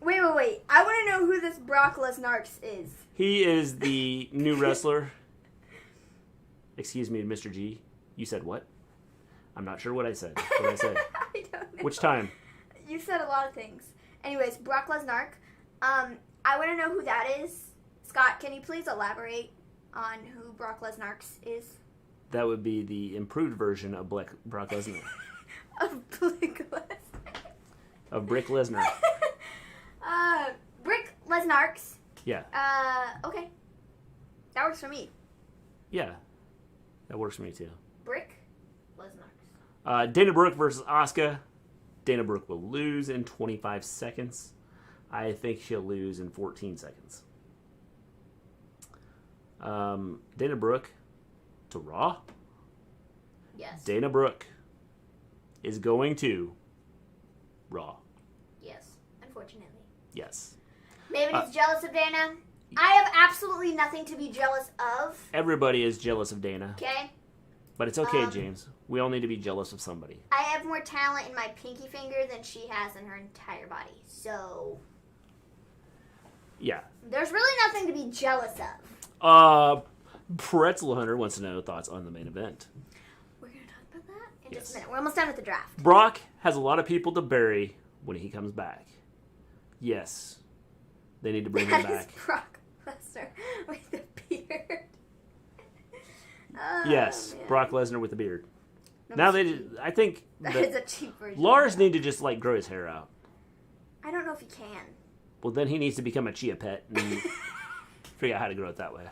Wait. I want to know who this Brock Lesnar is. He is the new wrestler. Excuse me, Mr. G. You said what? I'm not sure what I said. What did I say? I don't know. Which time? You said a lot of things. Anyways, Brock Lesnar. I want to know who that is. Scott, can you please elaborate on who Brock Lesnar is? That would be the improved version of Brock Lesnar. Of Brick Lesnar. Of Brick Lesnar. Brick Lesnar. Yeah. Okay. That works for me. Yeah. That works for me too. Brick Lesnar. Dana Brooke versus Asuka. Dana Brooke will lose in 25 seconds. I think she'll lose in 14 seconds. Dana Brooke to Raw. Yes. Dana Brooke is going to Raw. Yes, unfortunately. Yes. Maven is jealous of Dana. I have absolutely nothing to be jealous of. Everybody is jealous of Dana. Okay? But it's okay, James. We all need to be jealous of somebody. I have more talent in my pinky finger than she has in her entire body. So... yeah. There's really nothing to be jealous of. Pretzel Hunter wants to know thoughts on the main event. We're going to talk about that in just a minute. We're almost done with the draft. Brock has a lot of people to bury when he comes back. Yes. They need to bring him back. That is Brock Lesnar with the beard. Yes, man. Brock Lesnar with a beard. That Now was they, cheap. I think That that is a cheap version. Lars need to just like grow his hair out. I don't know if he can. Well, then he needs to become a chia pet and figure out how to grow it that way.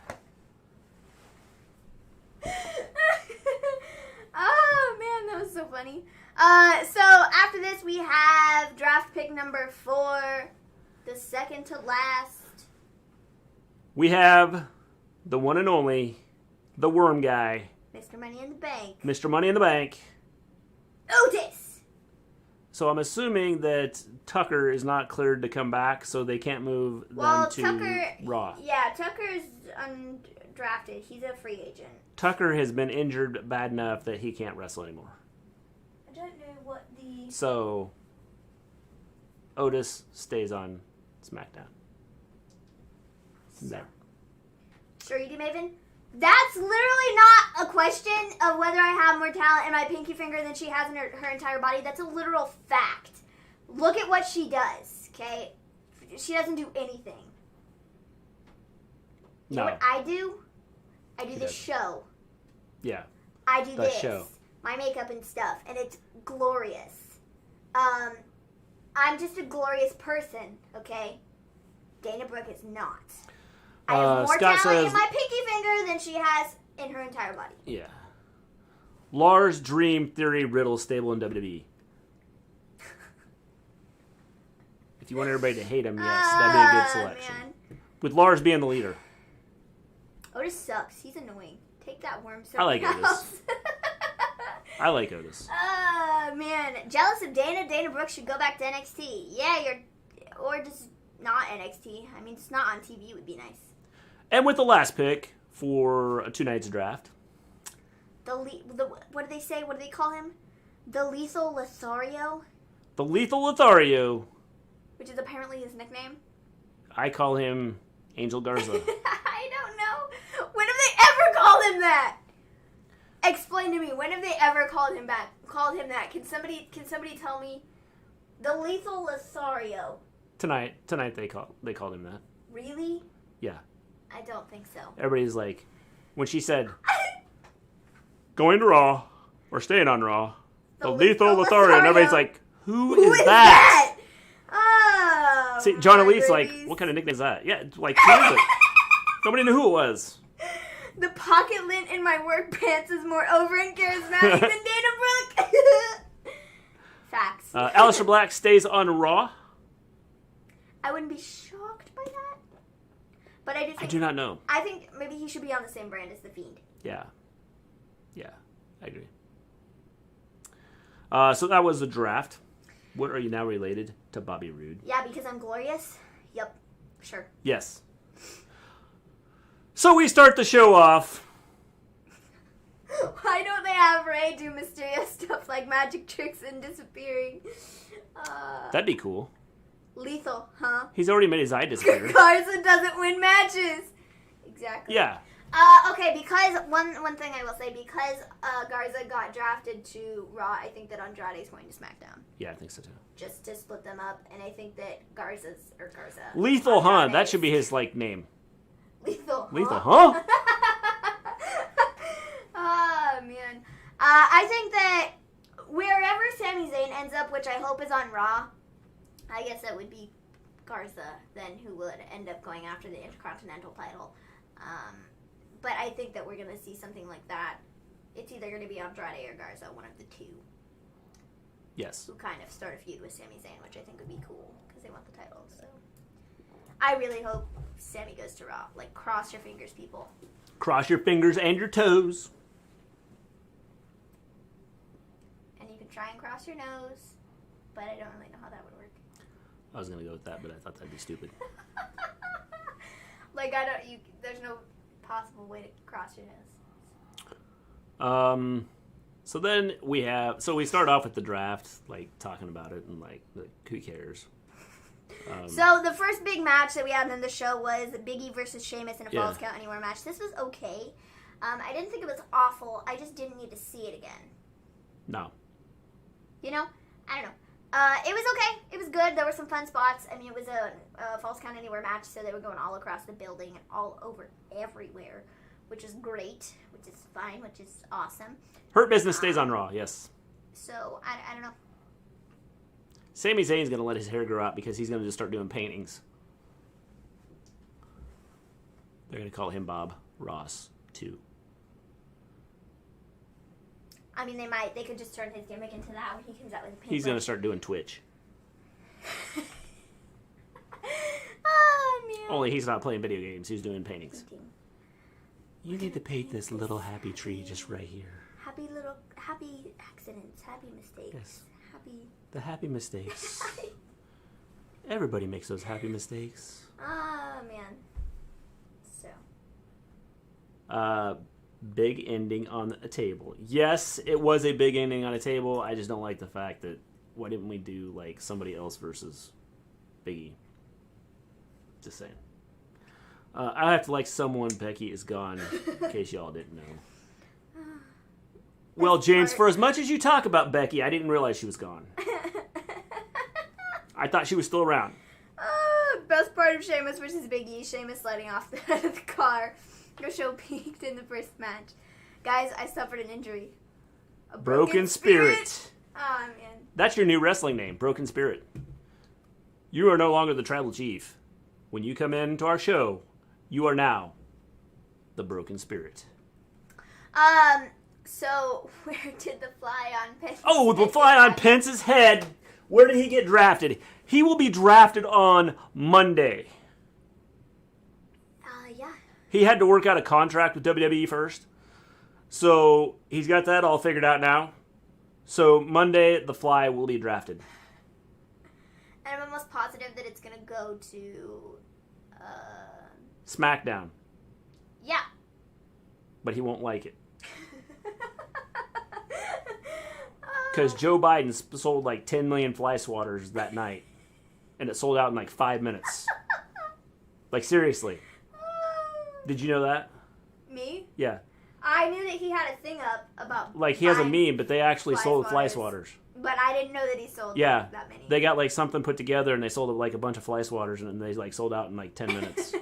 Oh man, that was so funny. So after this we have draft pick number 4, the second to last. We have the one and only, the worm guy, Mr. Money in the Bank. Mr. Money in the Bank. Otis! So I'm assuming that Tucker is not cleared to come back, so they can't move them to Tucker, Raw. Yeah, Tucker's undrafted. He's a free agent. Tucker has been injured bad enough that he can't wrestle anymore. I don't know what the... So Otis stays on SmackDown. There. Sure you do, Maven? That's literally not a question of whether I have more talent in my pinky finger than she has in her entire body. That's a literal fact. Look at what she does, okay? She doesn't do anything. You know what I do? I do the show. Yeah. I do The this. show. My makeup and stuff, and it's glorious. I'm just a glorious person, okay? Dana Brooke is not. I have more Scott talent says, in my pinky finger than she has in her entire body. yeah. Lars Dream Theory Riddle stable in WWE. If you want everybody to hate him, yes, that'd be a good selection. Man. With Lars being the leader. Otis sucks. He's annoying. Take that worm. I like somewhere Otis. else. I like Otis. Man. Jealous of Dana? Dana Brooke should go back to NXT. Yeah, or just not NXT. I mean, it's not on TV would be nice. And with the last pick for a 2 nights draft. What do they say? What do they call him? The Lethal Lothario? The Lethal Lothario. Which is apparently his nickname. I call him Angel Garza. I don't know. When have they ever called him that? Explain to me. When have they ever called him that? Can somebody tell me? The Lethal Lothario. Tonight they called him that. Really? Yeah. I don't think so. Everybody's like, when she said, going to Raw, or staying on Raw, the Lethal Lothario, and everybody's like, who is that? Oh, See, John Elite's babies. like, what kind of nickname is that? Yeah, like, who is it? Nobody knew who it was. The pocket lint in my work pants is more over and charismatic than Dana Brooke. Facts. Aleister Black stays on Raw. I wouldn't be shocked by that. But I do not know. I think maybe he should be on the same brand as The Fiend. Yeah. Yeah, I agree. So that was the draft. What are you now related to Bobby Roode? Yeah, because I'm glorious? Yep. Sure. Yes. So we start the show off. Why don't they have Ray do mysterious stuff like magic tricks and disappearing? That'd be cool. Lethal, huh? He's already made his eye disappear. Garza doesn't win matches. Exactly. Yeah. Okay, because one thing I will say, because Garza got drafted to Raw, I think that Andrade's going to SmackDown. Yeah, I think so too. Just to split them up, and I think that Garza. Lethal, huh? That should be his name. Lethal, Lethal, huh? Oh man, I think that wherever Sami Zayn ends up, which I hope is on Raw, I guess that would be Garza then who would end up going after the Intercontinental title. But I think that we're going to see something like that. It's either going to be Andrade or Garza, one of the two. Yes. Who kind of start a feud with Sami Zayn, which I think would be cool because they want the title. So I really hope Sami goes to Raw. Like, cross your fingers, people. Cross your fingers and your toes. And you can try and cross your nose, but I don't really know how that would work. I was going to go with that, but I thought that'd be stupid. There's no possible way to cross your nose. So then we start off with the draft, talking about it, and who cares? So the first big match that we had in the show was Biggie versus Sheamus in a Falls Count Anywhere match. This was okay. I didn't think it was awful. I just didn't need to see it again. No. You know? I don't know. It was okay. It was good. There were some fun spots. I mean, it was a Falls Count Anywhere match, so they were going all across the building and all over everywhere. which is great, which is fine, which is awesome. Hurt Business stays on Raw, yes. So, I don't know. Sami Zayn's going to let his hair grow out because he's going to just start doing paintings. They're going to call him Bob Ross, too. I mean, they could just turn his gimmick into that when he comes out with a paintbrush. He's going to start doing Twitch. Oh, man. Only he's not playing video games. He's doing paintings. You need to paint this little happy tree just right here. Happy accidents, happy mistakes. Yes. Happy. The happy mistakes. Everybody makes those happy mistakes. Oh, man. So. Big ending on a table. Yes, it was a big ending on a table. I just don't like the fact that, why didn't we do, like, somebody else versus Biggie? Just saying. I have to like someone. Becky is gone, in case y'all didn't know. Well, James, for as much as you talk about Becky, I didn't realize she was gone. I thought she was still around. Best part of Sheamus versus Biggie. Sheamus sliding off the head of the car. The show peaked in the first match. Guys, I suffered an injury. A broken spirit. Oh, man. That's your new wrestling name, Broken Spirit. You are no longer the Tribal Chief. When you come into our show, you are now the Broken Spirit. So, where did the fly on Pence? Oh, the fly on Pence's head. Where did he get drafted? He will be drafted on Monday. Yeah. He had to work out a contract with WWE first. So, he's got that all figured out now. So, Monday, the fly will be drafted. And I'm almost positive that it's going to go to... Smackdown. Yeah. But he won't like it. Because Joe Biden sold like 10 million fly swatters that night. And it sold out in like 5 minutes. Like, seriously. Did you know that? Me? Yeah. I knew that he had a thing up about... Like, he has a meme, but they actually sold fly swatters. But I didn't know that he sold that many. They got like something put together and they sold like a bunch of fly swatters and they like sold out in like 10 minutes.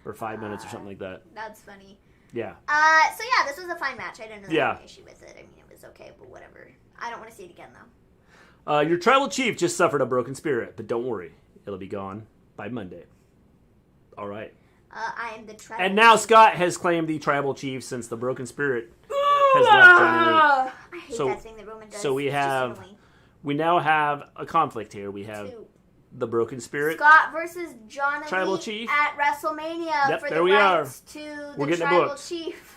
Or 5 minutes or something like that. That's funny. Yeah. So yeah, this was a fine match. I didn't really have an issue with it. I mean, it was okay, but whatever. I don't want to see it again, though. Your Tribal Chief just suffered a broken spirit, but don't worry. It'll be gone by Monday. All right. I am the Tribal And now Chief. Scott has claimed the Tribal Chief since the broken spirit has left Johnny Lee. I hate that thing that Roman does. So we now have a conflict here. We have the broken spirit. Scott versus John Tribal Elite Chief at WrestleMania for there the we rights are. to We're the getting Tribal booked. Chief.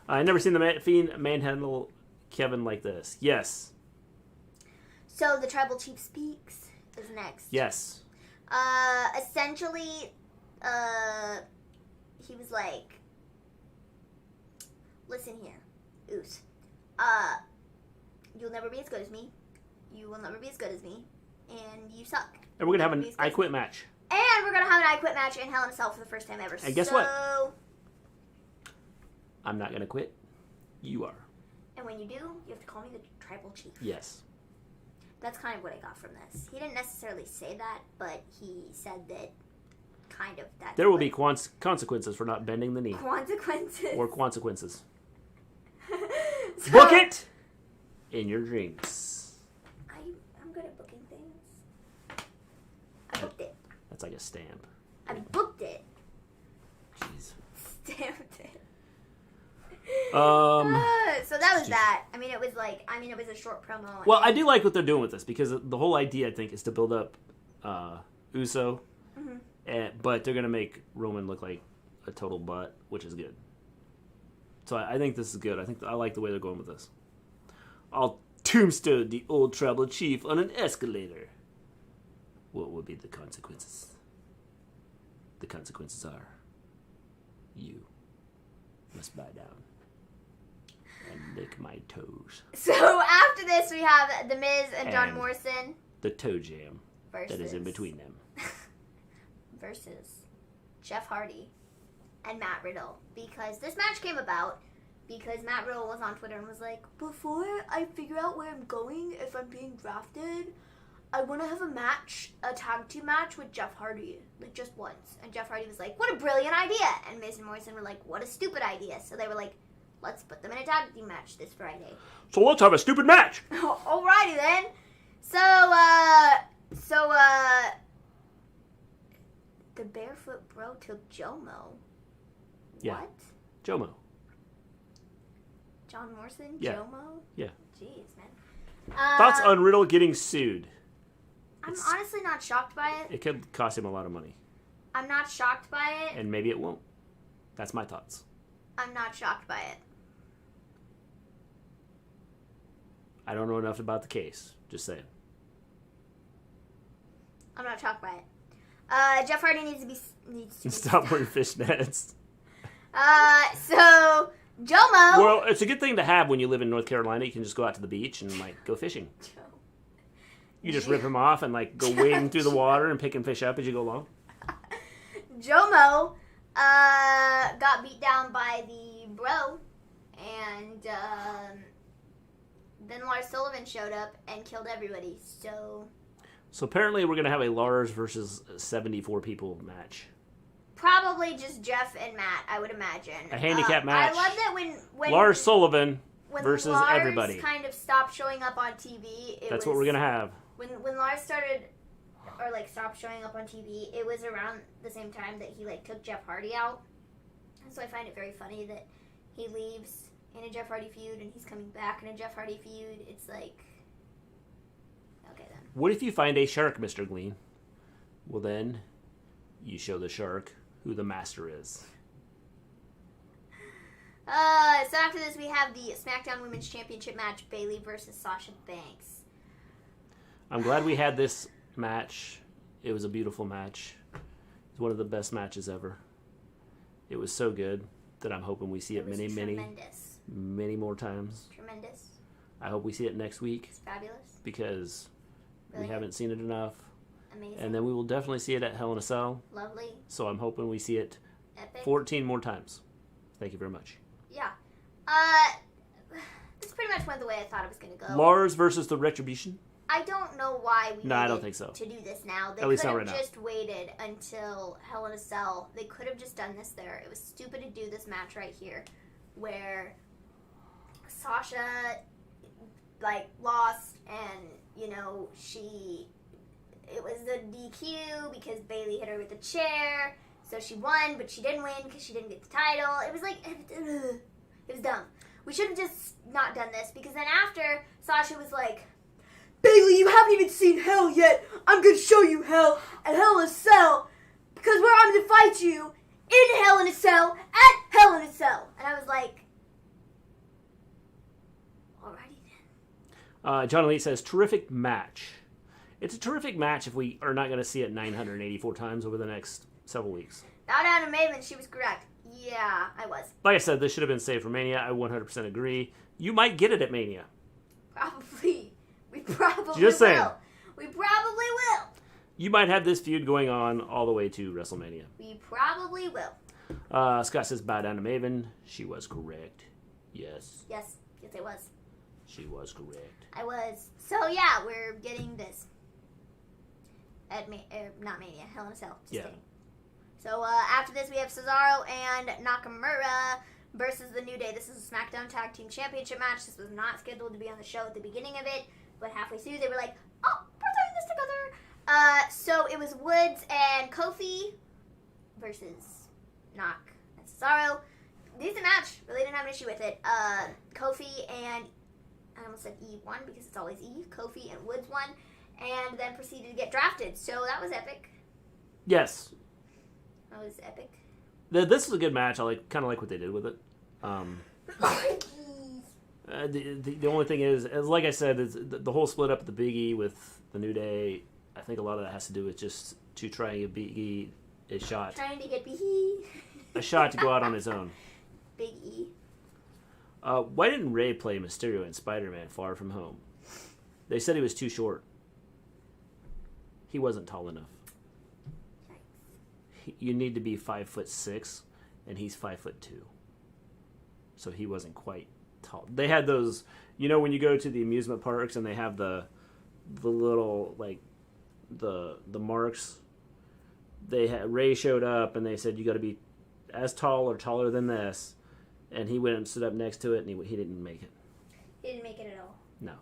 I've never seen the Fiend manhandle Kevin like this. Yes. So the Tribal Chief speaks is next. Yes. Essentially, he was like, listen here, Oos. You'll never be as good as me. You will never be as good as me. And you suck. And we're going to have an I Quit match. And we're going to have an I Quit match in Hell in a Cell for the first time ever. And guess what? I'm not going to quit. You are. And when you do, you have to call me the Tribal Chief. Yes. That's kind of what I got from this. He didn't necessarily say that, but he said that kind of that. There will be consequences for not bending the knee. Consequences. Or consequences. So, Book it in your dreams. I'm good at booking things. I booked it. That's like a stamp. I booked it. Jeez. Stamped it. So that was that. I mean, it was a short promo. Well, I do like what they're doing with this because the whole idea, I think, is to build up Uso, but they're gonna make Roman look like a total butt, which is good. So I think this is good. I like the way they're going with this. I'll tombstone the old Tribal Chief on an escalator. What will be the consequences? The consequences are you must bow down and lick my toes. So after this, we have The Miz and John Morrison. The toe jam versus, that is in between them. versus Jeff Hardy and Matt Riddle. Because this match came about because Matt Riddle was on Twitter and was like, before I figure out where I'm going, if I'm being drafted, I want to have a tag team match with Jeff Hardy, like just once. And Jeff Hardy was like, what a brilliant idea. And Miz and Morrison were like, what a stupid idea. So they were like, let's put them in a tag team match this Friday. So let's have a stupid match. Alrighty then. So, the Barefoot Bro took Jomo. Yeah. What? Jomo. John Morrison? Yeah. Jomo? Yeah. Jeez, man. Thoughts on Riddle getting sued? I'm honestly not shocked by it. It could cost him a lot of money. I'm not shocked by it. And maybe it won't. That's my thoughts. I'm not shocked by it. I don't know enough about the case. Just saying. I'm not shocked by it. Jeff Hardy needs to be Stop wearing fishnets. So Jomo. Well, it's a good thing to have when you live in North Carolina. You can just go out to the beach and like go fishing. You just rip them off and like go wading through the water and picking fish up as you go along. Jomo got beat down by the Bro, and then Lars Sullivan showed up and killed everybody. So apparently we're gonna have a Lars versus 74 people match. Probably just Jeff and Matt, I would imagine. A handicap match. I love that when Lars Sullivan when versus Lars everybody. Kind of stopped showing up on TV. That's what we're gonna have. When Lars started, or like stopped showing up on TV, it was around the same time that he like took Jeff Hardy out. And so I find it very funny that he leaves in a Jeff Hardy feud and he's coming back in a Jeff Hardy feud. It's like, okay then. What if you find a shark, Mister Gleen? Well then, you show the shark who the master is. So after this, we have the SmackDown Women's Championship match: Bayley versus Sasha Banks. I'm glad we had this match. It was a beautiful match. It's one of the best matches ever. It was so good that I'm hoping we see it many more times. Tremendous. I hope we see it next week. It's fabulous. Because really we haven't seen it enough. Amazing. And then we will definitely see it at Hell in a Cell. Lovely. So I'm hoping we see it Epic. 14 more times. Thank you very much. Yeah. This pretty much went the way I thought it was going to go. Lars versus the Retribution? I don't know why we I don't think so. to do this now. They at least could not have right now. just waited until Hell in a Cell. They could have just done this there. It was stupid to do this match right here where Sasha like lost and, you know, it was the DQ because Bayley hit her with a chair. So she won, but she didn't win because she didn't get the title. It was like, it was dumb. We should have just not done this because then after, Sasha was like, Bayley, you haven't even seen hell yet. I'm going to show you hell at Hell in a Cell because I'm going to fight you in Hell in a Cell at Hell in a Cell. And I was like, alrighty then. John Elite says, terrific match. It's a terrific match if we are not going to see it 984 times over the next several weeks. Bow down to Maven, she was correct. Yeah, I was. Like I said, this should have been saved for Mania. I 100% agree. You might get it at Mania. Probably. We probably Just saying. will. We probably will. You might have this feud going on all the way to WrestleMania. We probably will. Scott says, bow down to Maven. She was correct. Yes. Yes, I was. She was correct. I was. So, yeah, we're getting this. At not Mania, Hell in a Cell. Just kidding. So, after this, we have Cesaro and Nakamura versus The New Day. This is a SmackDown Tag Team Championship match. This was not scheduled to be on the show at the beginning of it, but halfway through, they were like, oh, we're doing this together. So, it was Woods and Kofi versus Nak and Cesaro. Decent match. Really didn't have an issue with it. Kofi and, I almost said E won because it's always E. Kofi and Woods won. And then proceeded to get drafted. So that was epic. Yes. That was epic. This is a good match. I kind of like what they did with it. The only thing is, like I said, is the whole split up at the Biggie with the New Day. I think a lot of that has to do with just to try and give Biggie a shot. Trying to get Biggie. A shot to go out on his own. Big E. Why didn't Ray play Mysterio in Spider-Man Far From Home? They said he was too short. He wasn't tall enough. You need to be 5'6", and he's 5'2". So he wasn't quite tall. They had those, when you go to the amusement parks and they have the the little like the marks. Ray showed up and they said you got to be as tall or taller than this, and he went and stood up next to it and he didn't make it. He didn't make it at all. No.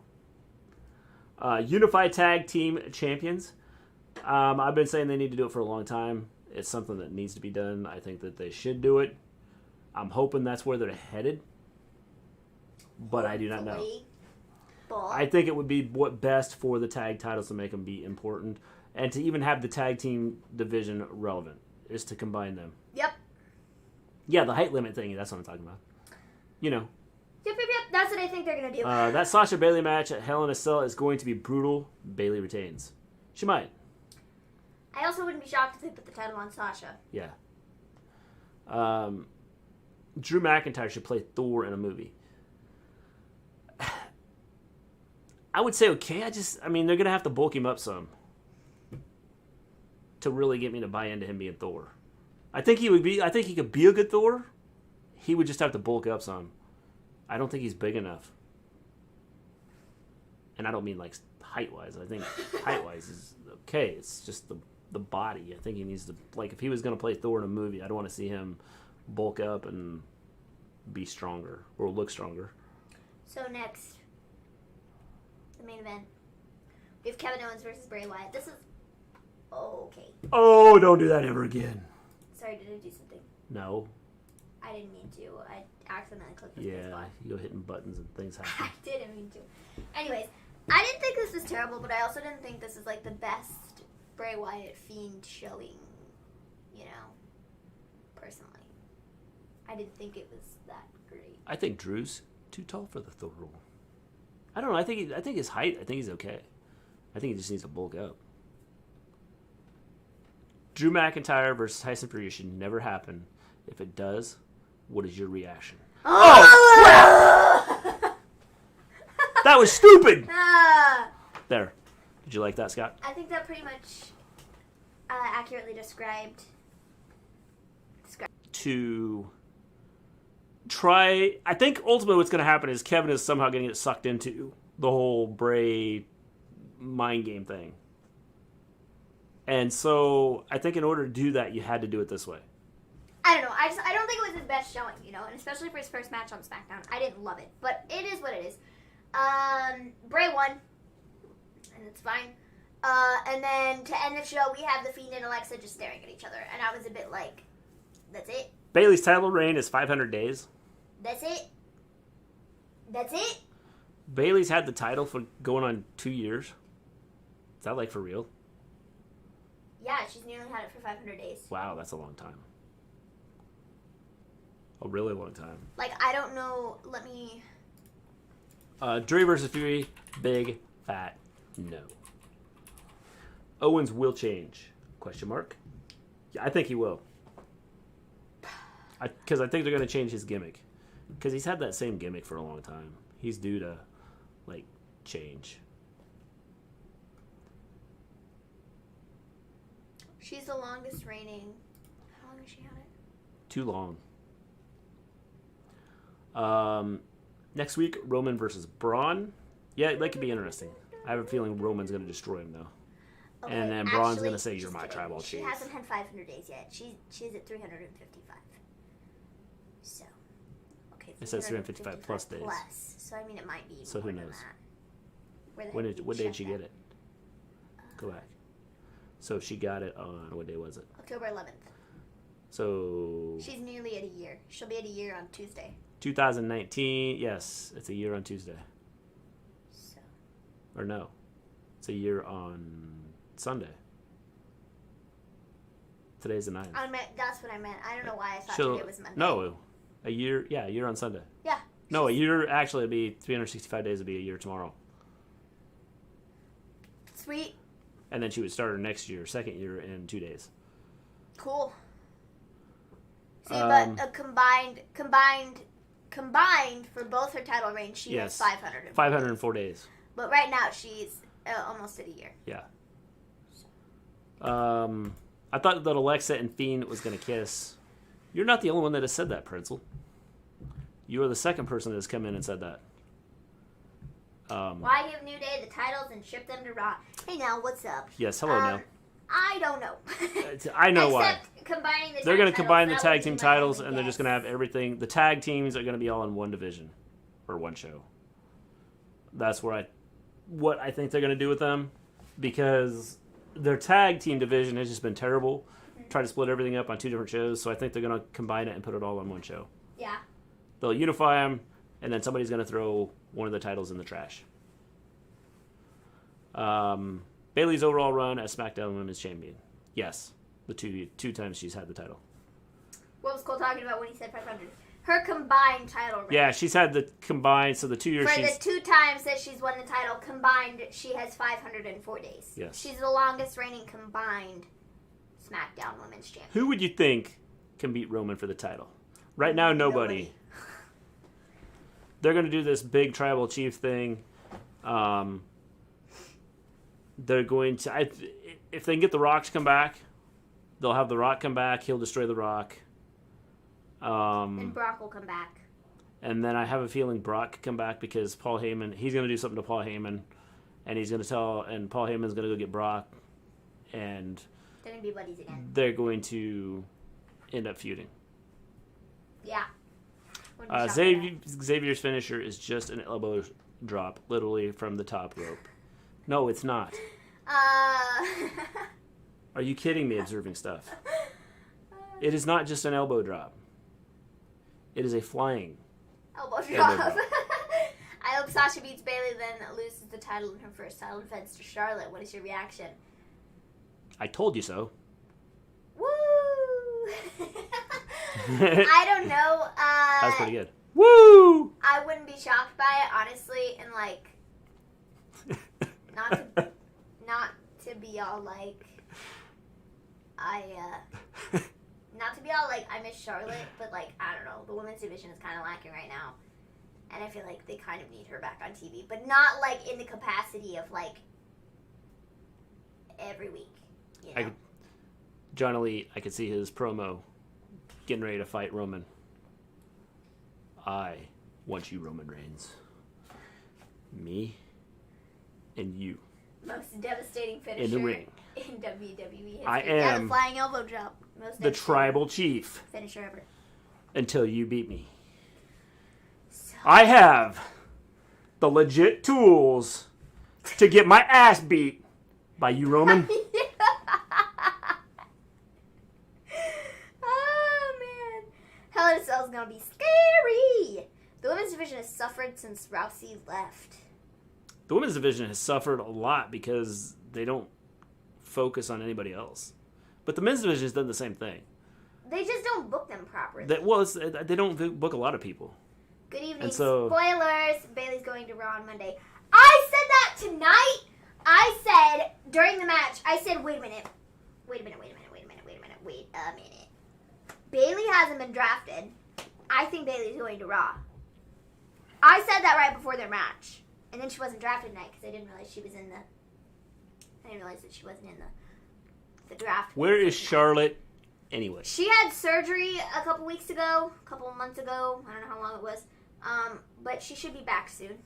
Unified Tag Team Champions. I've been saying they need to do it for a long time. It's something that needs to be done. I think that they should do it. I'm hoping that's where they're headed, but I do not know. I think it would be what best for the tag titles to make them be important, and to even have the tag team division relevant is to combine them. Yep. Yeah, the height limit thing. That's what I'm talking about. You know. Yep. That's what I think they're gonna do. That Sasha Bayley match at Hell in a Cell is going to be brutal. Bayley retains. She might. I also wouldn't be shocked if they put the title on Sasha. Yeah. Drew McIntyre should play Thor in a movie. I would say okay. I mean, they're gonna have to bulk him up some to really get me to buy into him being Thor. I think he could be a good Thor. He would just have to bulk up some. I don't think he's big enough. And I don't mean like height-wise. I think height-wise is okay. It's just the body. I think he needs to, like, if he was going to play Thor in a movie, I don't want to see him bulk up and be stronger or look stronger. So next, the main event. We have Kevin Owens versus Bray Wyatt. This is okay. Oh, don't do that ever again. Sorry, did I do something? No. I didn't mean to. I accidentally clicked the spot. You go hitting buttons and things happen. I didn't mean to. Anyways, I didn't think this was terrible, but I also didn't think this is like the best Bray Wyatt Fiend showing, personally. I didn't think it was that great. I think Drew's too tall for the Thor role. I don't know. I think his height, I think he's okay. I think he just needs to bulk up. Drew McIntyre versus Tyson Fury should never happen. If it does, what is your reaction? Oh, crap! That was stupid! There. Did you like that, Scott? I think that pretty much accurately described. To try... I think ultimately what's going to happen is Kevin is somehow going to get sucked into the whole Bray mind game thing. And so I think in order to do that, you had to do it this way. I don't know. I don't think it was his best showing, and especially for his first match on Smackdown. I didn't love it, but it is what it is. Bray won, and it's fine. And then to end the show, we have the Fiend and Alexa just staring at each other, and I was a bit like, that's it? Bayley's title reign is 500 days. That's it? That's it? Bayley's had the title for going on 2 years. Is that like for real? Yeah, she's nearly had it for 500 days. Wow, that's a long time. A really long time. Like, I don't know. Let me... Drew versus Fury, big, fat, no. Owens will change, ? Yeah, I think he will. Because I think they're going to change his gimmick. Because he's had that same gimmick for a long time. He's due to, change. She's the longest reigning. How long has she had it? Too long. Next week, Roman versus Braun. Yeah, that could be interesting. I have a feeling Roman's going to destroy him, though. Okay, and then Braun's going to say, you're my tribal chief. She hasn't had 500 days yet. She's at 355. So, okay. It says 355 plus days. Plus. So, I mean, it might be so more who knows? Than that. What day did she get it? Go back. So she got it on, what day was it? October 11th. So... She's nearly at a year. She'll be at a year on Tuesday. 2019, yes. It's a year on Tuesday. So. Or no. It's a year on Sunday. Today's the 9th. That's what I meant. I don't know why I thought today was Monday. No. A year on Sunday. Yeah. No, a year, actually, it'd be 365 days, it'd be a year tomorrow. Sweet. And then she would start her next year, second year, in 2 days. Cool. See, but a combined for both her title reigns, she has 504 days. But right now, she's almost at a year. Yeah. I thought that Alexa and Fiend was going to kiss. You're not the only one that has said that, Prinzel. You are the second person that has come in and said that. Why give New Day the titles and ship them to Raw? Hey, now, what's up? Yes, hello now. I don't know. I know why. Combining the they're going to combine the titles, tag team titles, and guess. they're just going to have everything. The tag teams are going to be all in one division or one show. That's what I think they're going to do with them, because their tag team division has just been terrible. Try to split everything up on 2 different shows, so I think they're going to combine it and put it all on one show. Yeah. They'll unify them, and then somebody's going to throw one of the titles in the trash. Bayley's overall run as Smackdown Women's Champion. Yes, the two times she's had the title. What was Cole talking about when he said 500? Her combined title run. Yeah, she's had the combined, so the 2 years For the 2 times that she's won the title combined, she has 504 days. Yes. She's the longest reigning combined SmackDown Women's Champion. Who would you think can beat Roman for the title? Right now, nobody. They're going to do this big tribal chief thing. They're going to... if they can get The Rock to come back, they'll have The Rock come back. He'll destroy The Rock. And Brock will come back. And then I have a feeling Brock could come back because Paul Heyman... He's going to do something to Paul Heyman. And he's going to tell... And Paul Heyman's going to go get Brock. And... They're going to be buddies again. They're going to end up feuding. Yeah. Xavier's finisher is just an elbow drop, literally from the top rope. No, it's not. Are you kidding me, observing stuff? It is not just an elbow drop. It is a flying elbow drop. I hope Sasha beats Bayley, then loses the title in her first title defense to Charlotte. What is your reaction? I told you so. Woo! I don't know. That's pretty good. Woo! I wouldn't be shocked by it, honestly, and like, not to be all like, not to be all like, I miss Charlotte, but like, I don't know, the women's division is kind of lacking right now, and I feel like they kind of need her back on TV, but not like in the capacity of like every week. You know? John Elite, I could see his promo getting ready to fight Roman. I want you, Roman Reigns. Me and you. Most devastating finisher in the ring. In WWE history. I am the flying elbow drop. Most the tribal chief. Finisher ever. Until you beat me. So. I have the legit tools to get my ass beat by you, Roman. Hell in a Cell is going to be scary. The women's division has suffered since Rousey left. The women's division has suffered a lot because they don't focus on anybody else. But the men's division has done the same thing. They just don't book them properly. They don't book a lot of people. Good evening. And so, spoilers. Bayley's going to Raw on Monday. I said that tonight. I said during the match, I said, wait a minute. Bayley hasn't been drafted. I think Bayley's going to Raw. I said that right before their match. And then she wasn't drafted tonight because I didn't realize she was in the... I didn't realize that she wasn't in the draft. Where is Charlotte anyway? She had surgery a couple months ago. I don't know how long it was. But she should be back soon,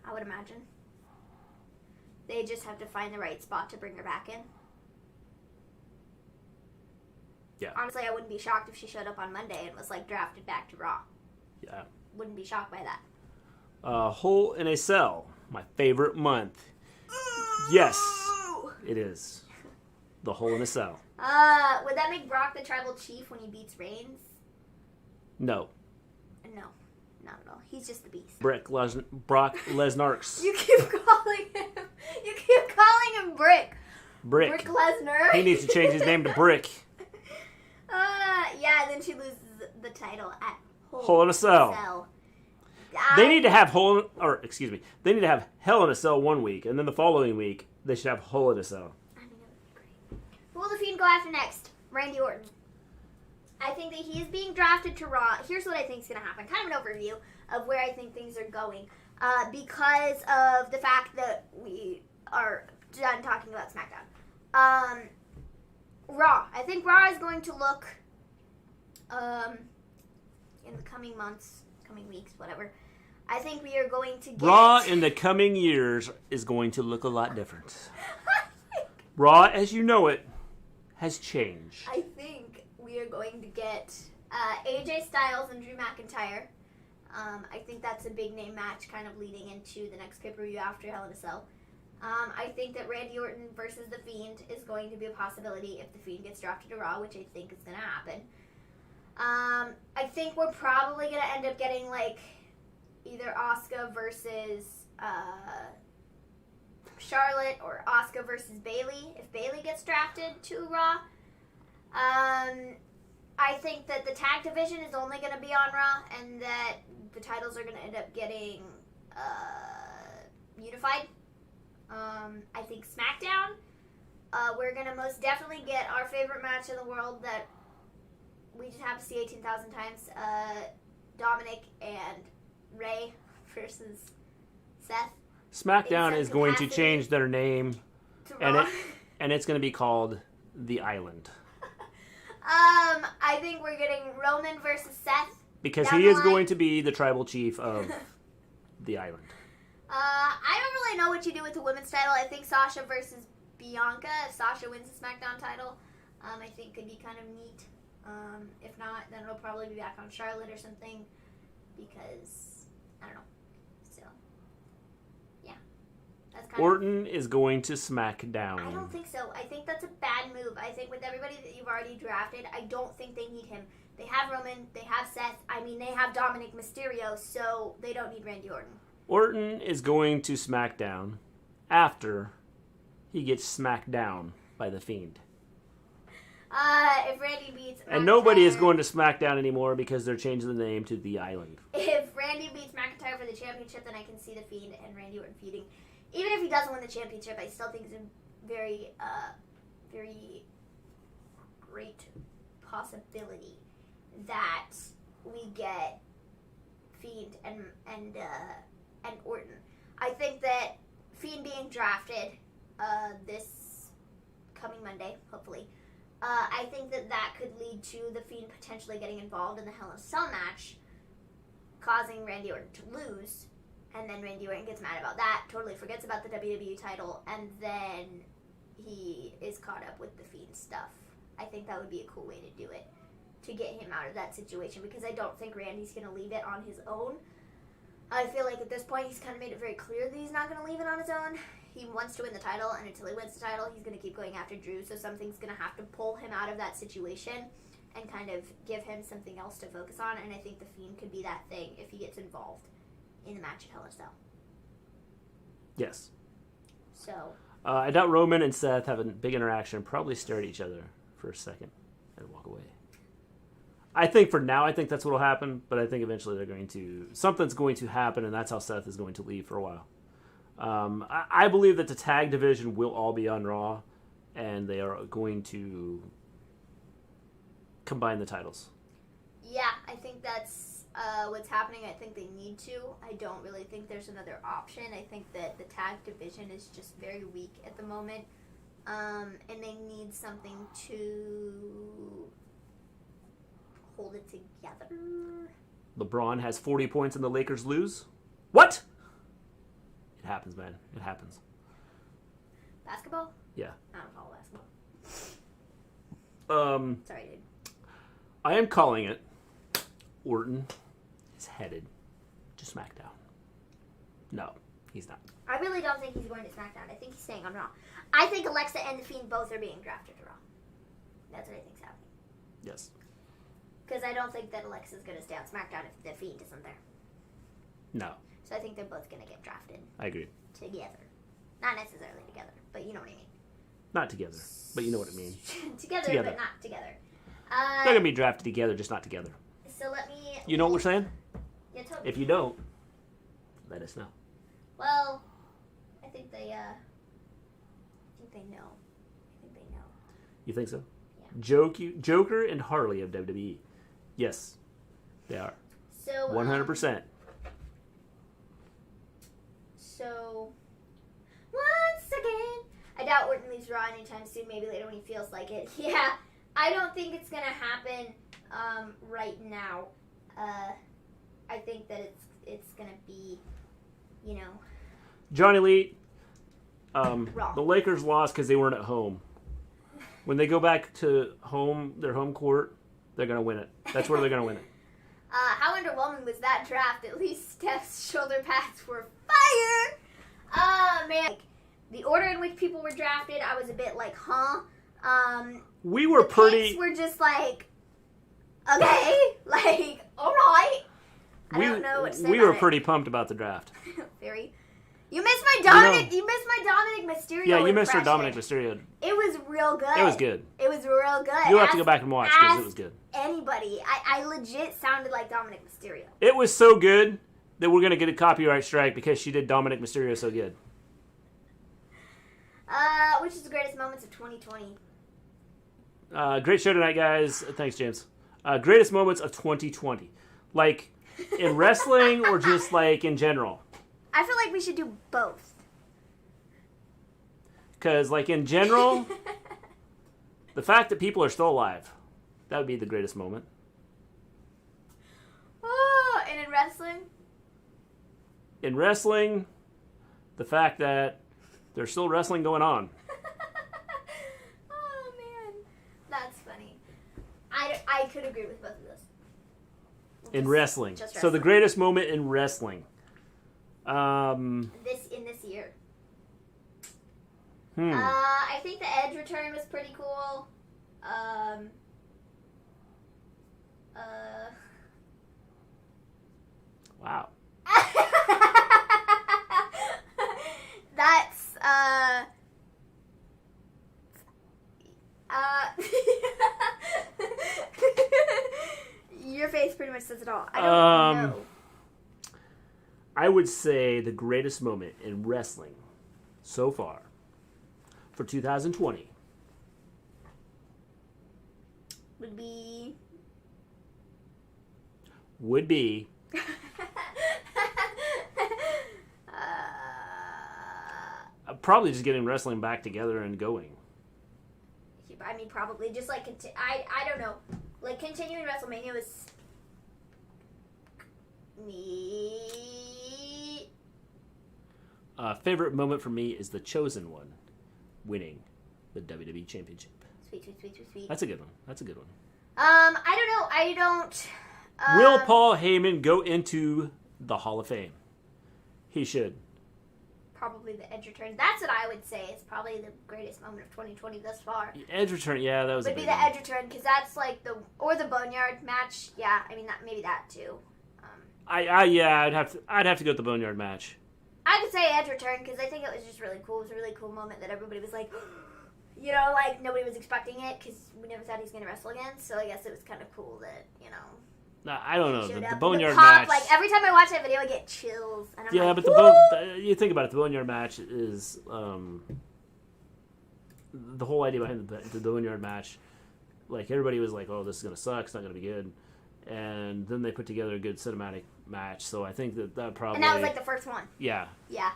I would imagine. They just have to find the right spot to bring her back in. Yeah. Honestly, I wouldn't be shocked if she showed up on Monday and was, like, drafted back to Raw. Yeah. Wouldn't be shocked by that. Hole in a Cell. My favorite month. Yes, it is. The Hole in a Cell. Would that make Brock the tribal chief when he beats Reigns? No. No. Not at all. He's just the beast. Brock Lesnar. You keep calling him Brick. Brick Lesnar. He needs to change his name to Brick. Yeah, then she loses the title at Hole in a Cell. They need to have They need to have Hell in a Cell one week, and then the following week they should have Hole in a Cell. I think that would be great. Who will the Fiend go after next? Randy Orton. I think that he is being drafted to Raw. Here's what I think is going to happen. Kind of an overview of where I think things are going. Because of the fact that we are done talking about SmackDown. Raw. I think Raw is going to look, in the coming months, coming weeks, whatever, I think we are going to get... Raw in the coming years is going to look a lot different. Raw, as you know it, has changed. I think we are going to get AJ Styles and Drew McIntyre. I think that's a big name match kind of leading into the next pay-per-view after Hell in a Cell. I think that Randy Orton versus The Fiend is going to be a possibility if The Fiend gets drafted to Raw, which I think is going to happen. I think we're probably going to end up getting, like, either Asuka versus Charlotte or Asuka versus Bayley if Bayley gets drafted to Raw. I think that the tag division is only going to be on Raw and that the titles are going to end up getting unified. I think Smackdown, we're going to most definitely get our favorite match in the world that we just have to see 18,000 times. Dominic and Ray versus Seth. SmackDown is going to change their name, and it's going to be called The Island. I think we're getting Roman versus Seth. Because he is going to be the tribal chief of The Island. I don't really know what you do with the women's title. I think Sasha versus Bianca, if Sasha wins the SmackDown title, I think could be kind of neat. If not, then it'll probably be back on Charlotte or something. Because, I don't know. So, yeah. That's kind Orton is going to SmackDown. I don't think so. I think that's a bad move. I think with everybody that you've already drafted, I don't think they need him. They have Roman, they have Seth, they have Dominic Mysterio, so they don't need Randy Orton. Orton is going to SmackDown after he gets smacked down by The Fiend. If Randy beats McIntyre... And nobody is going to SmackDown anymore because they're changing the name to The Island. If Randy beats McIntyre for the championship, then I can see The Fiend and Randy Orton feuding. Even if he doesn't win the championship, I still think it's a very, very great possibility that we get Fiend and Orton. I think that Fiend being drafted this coming Monday, hopefully, I think that could lead to the Fiend potentially getting involved in the Hell in a Cell match, causing Randy Orton to lose, and then Randy Orton gets mad about that, totally forgets about the WWE title, and then he is caught up with the Fiend stuff. I think that would be a cool way to do it, to get him out of that situation, because I don't think Randy's going to leave it on his own. I feel like at this point he's kind of made it very clear that he's not going to leave it on his own. He wants to win the title, and until he wins the title, he's going to keep going after Drew, so something's going to have to pull him out of that situation and kind of give him something else to focus on, and I think The Fiend could be that thing if he gets involved in the match at Hell in a Cell. Yes. So. I doubt Roman and Seth have a big interaction, probably stare at each other for a second and walk away. I think for now, I think that's what will happen, but I think eventually something's going to happen, and that's how Seth is going to leave for a while. I believe that the tag division will all be on Raw, and they are going to combine the titles. Yeah, I think that's what's happening. I think they need to. I don't really think there's another option. I think that the tag division is just very weak at the moment, and they need something to hold it together. LeBron has 40 points and the Lakers lose? What? It happens, man. It happens. Basketball? Yeah. I don't follow basketball. Sorry, dude. I am calling it. Orton is headed to SmackDown. No, he's not. I really don't think he's going to SmackDown. I think he's staying on Raw. I think Alexa and The Fiend both are being drafted to Raw. That's what I think's happening. Yes. Because I don't think that Alexa's going to stay on SmackDown if The Fiend isn't there. No. So I think they're both going to get drafted. I agree. Together. Not necessarily together, but you know what I mean. Not together, but you know what I mean. together, but not together. They're going to be drafted together, just not together. So let me... You know what we're saying? Yeah, totally. If you don't, let us know. Well, I think they know. You think so? Yeah. Joker and Harley of WWE. Yes, they are. So 100%. So, once again, I doubt Orton leaves Raw anytime soon. Maybe later when he feels like it. Yeah, I don't think it's gonna happen right now. I think that it's gonna be, you know. Johnny Lee, Raw. the Lakers lost because they weren't at home. When they go back to their home court, they're gonna win it. That's where they're gonna win it. How underwhelming was that draft? At least Steph's shoulder pads were fire. Man, like, the order in which people were drafted, I was a bit like, huh? We were picks were just like, okay, like, all right. I don't know what to say. We were pretty pumped about the draft. Very. You missed my Dominic. You missed my Dominic Mysterio. Yeah, you missed our Dominic Mysterio. It was real good. It was good. It was real good. You'll have to go back and watch because it was good. Anybody, I legit sounded like Dominic Mysterio. It was so good that we're gonna get a copyright strike because she did Dominic Mysterio so good. Which is the greatest moments of 2020? Great show tonight, guys. Thanks, James. Greatest moments of 2020, like in wrestling or just like in general. I feel like we should do both. Because, like, in general, the fact that people are still alive, that would be the greatest moment. Oh, and in wrestling? In wrestling, the fact that there's still wrestling going on. Oh, man. That's funny. I could agree with both of those. In wrestling. Just wrestling. So the greatest moment in wrestling. In this year. I think the Edge return was pretty cool. Wow. That's your face pretty much says it all. I don't know. I would say the greatest moment in wrestling so far for 2020 would be probably just getting wrestling back together and going. I mean, probably just like I don't know, like continuing WrestleMania was me. Favorite moment for me is the Chosen One winning the WWE Championship. Sweet. That's a good one. I don't know. I don't. Will Paul Heyman go into the Hall of Fame? He should. Probably the Edge return. That's what I would say. It's probably the greatest moment of 2020 thus far. Edge return, yeah, that was. Would be the Edge return because that's like the Boneyard match. Yeah, I mean maybe that too. I'd have to go with the Boneyard match. I could say Edge return because I think it was just really cool. It was a really cool moment that everybody was like, you know, like nobody was expecting it because we never thought he was going to wrestle again. So I guess it was kind of cool that, you know. I don't know. The Boneyard pop, match. Like every time I watch that video, I get chills. And I'm yeah, like, but you think about it, the Boneyard match is the whole idea behind the Boneyard match. Like everybody was like, "Oh, this is gonna suck. It's not gonna be good," and then they put together a good cinematic match. So I think that probably. And that was like the first one. Yeah. Yeah.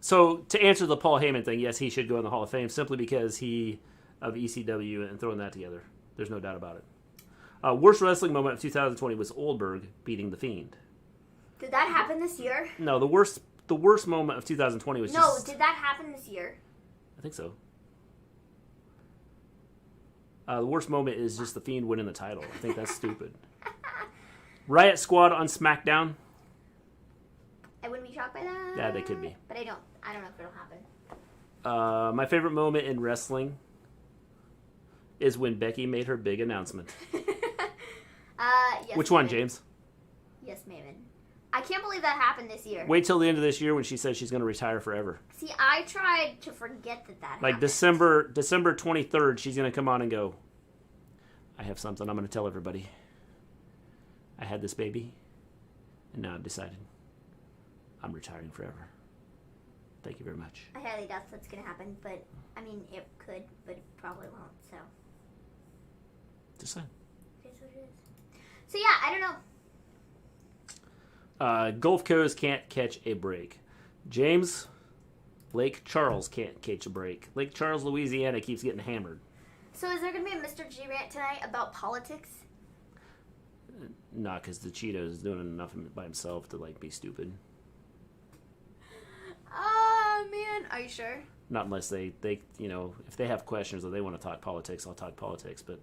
So to answer the Paul Heyman thing, yes, he should go in the Hall of Fame simply because he of ECW and throwing that together. There's no doubt about it. Worst wrestling moment of 2020 was Oldberg beating the Fiend. Did that happen this year? No, the worst moment of 2020 was No, did that happen this year? I think so. The worst moment is just the Fiend winning the title. I think that's stupid. Riot Squad on SmackDown. I wouldn't be shocked by that. Yeah, they could be. But I don't know if it'll happen. My favorite moment in wrestling is when Becky made her big announcement. Yes, Which one, James? Yes, Maven. I can't believe that happened this year. Wait till the end of this year when she says she's going to retire forever. See, I tried to forget that like happened. December 23rd, she's going to come on and go, I have something I'm going to tell everybody. I had this baby, and now I've decided I'm retiring forever. Thank you very much. I highly doubt that's going to happen, but, I mean, it could, but it probably won't, so. Just saying. It is what it is. So, yeah, I don't know. Gulf Coast can't catch a break. James, Lake Charles can't catch a break. Lake Charles, Louisiana keeps getting hammered. So is there going to be a Mr. G rant tonight about politics? Nah, because the Cheeto is doing enough by himself to like be stupid. Oh man, are you sure? Not unless they if they have questions or they want to talk politics, I'll talk politics. But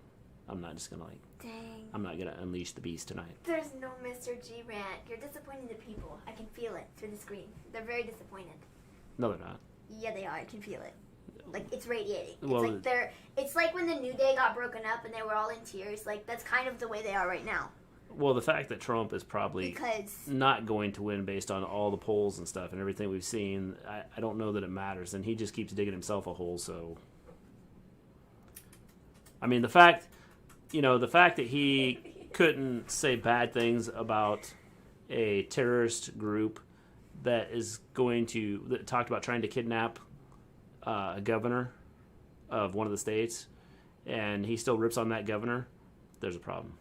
I'm not just gonna Dang. I'm not gonna unleash the beast tonight. There's no Mr. G rant. You're disappointing the people. I can feel it through the screen. They're very disappointed. No, they're not. Yeah, they are. I can feel it. Like, it's radiating. Well, it's like when the New Day got broken up and they were all in tears. Like, that's kind of the way they are right now. Well, the fact that Trump is probably not going to win based on all the polls and stuff and everything we've seen, I don't know that it matters. And he just keeps digging himself a hole, so... I mean, the fact that he couldn't say bad things about a terrorist group that talked about trying to kidnap a governor of one of the states, and he still rips on that governor, there's a problem.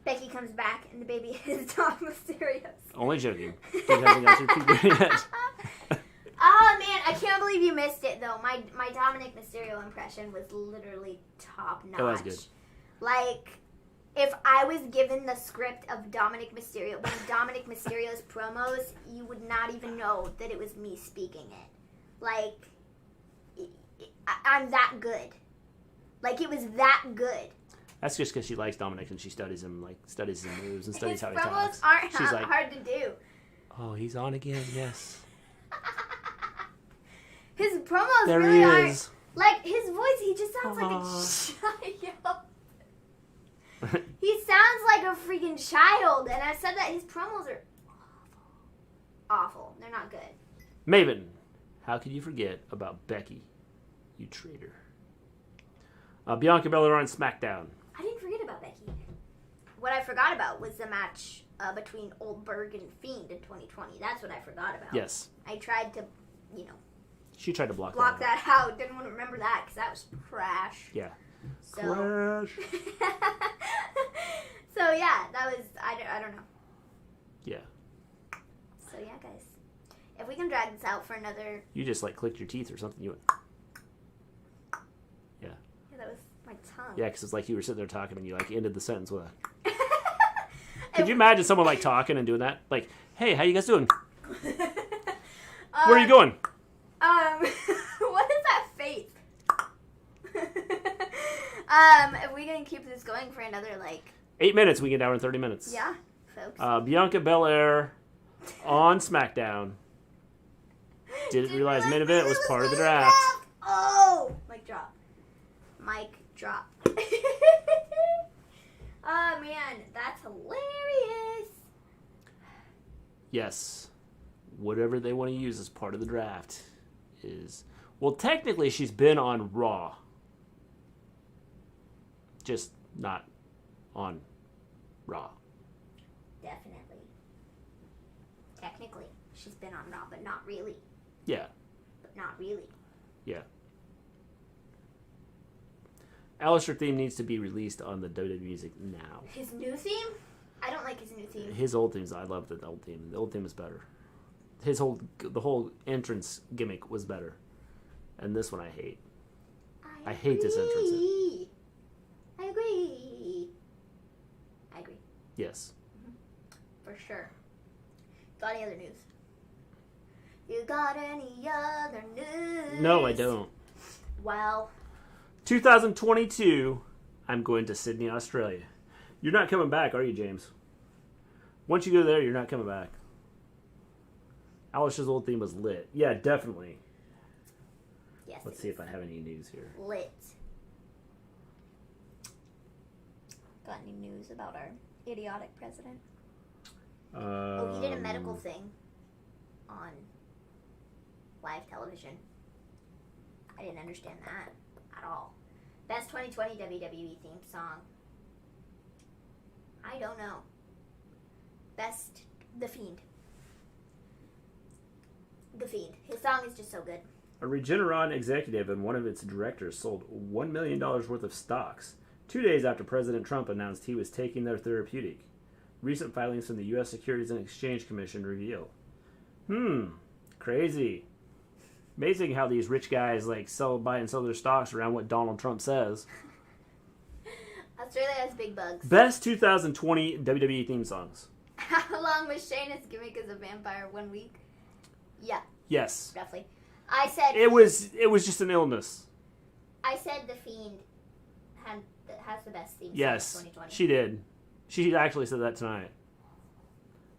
Becky comes back, and the baby is Dom Mysterio's. Only joking. Just haven't got your people yet. Oh, man, I can't believe you missed it, though. My Dominic Mysterio impression was literally top-notch. That was good. Like, if I was given the script of Dominic Mysterio, one of Dominic Mysterio's promos, you would not even know that it was me speaking it. Like, I'm that good. Like, it was that good. That's just because she likes Dominic and she studies his moves and studies how he talks. His promos aren't hard to do. Oh, he's on again, yes. His promos there really he aren't. is. Like, his voice, he just sounds like a child. He sounds like a freaking child. And I said that his promos are awful. They're not good. Maven, how could you forget about Becky, you traitor? Bianca Belair on Smackdown. I didn't forget about Becky. What I forgot about was the match between Oldberg and Fiend in 2020. That's what I forgot about. Yes. I tried to, She tried to block that out. Didn't want to remember that because that was trash. Yeah. So. Crash. So, yeah, that was, I don't know. Yeah. So, yeah, guys. If we can drag this out for another... You just, clicked your teeth or something. You went... Yeah. Yeah, that was my tongue. Yeah, because it's like you were sitting there talking and you, ended the sentence with a... Could you imagine someone, talking and doing that? Like, hey, how you guys doing? Where are you going? What is that face? If we can keep this going for another, 8 minutes, we get down in 30 minutes. Yeah, folks. Bianca Belair on SmackDown. Didn't realize main event was part of the draft. Oh! Mic drop. Mic drop. Oh, man. That's hilarious. Yes. Whatever they want to use as part of the draft is... Well, technically, she's been on Raw. Just not on Raw. Definitely. Technically, she's been on Raw, but not really. Yeah. But not really. Yeah. Alistair theme needs to be released on the WWE music now. His new theme? I don't like his new theme. His old themes, I love the old theme. The old theme is better. The whole entrance gimmick was better. And this one I hate. I hate this entrance. I agree. Yes. For sure. Got any other news? You got any other news? No, I don't. Well. 2022, I'm going to Sydney, Australia. You're not coming back, are you, James? Once you go there, you're not coming back. Alish's old theme was lit. Yeah, definitely. Yes. Let's see if I have any news here. Lit. Got any news about our idiotic president? He did a medical thing on live television. I didn't understand that at all. Best 2020 WWE themed song. I don't know. Best The Fiend. The Fiend. His song is just so good. A Regeneron executive and one of its directors sold $1 million worth of stocks 2 days after President Trump announced he was taking their therapeutic. Recent filings from the U.S. Securities and Exchange Commission reveal. Crazy. Amazing how these rich guys buy and sell their stocks around what Donald Trump says. Australia has big bugs. Best 2020 WWE theme songs. How long was Shayna's gimmick as a vampire? 1 week? Yeah. Yes. Roughly. I said... It was just an illness. I said the Fiend has the best theme song yes, of 2020. She did. She actually said that tonight.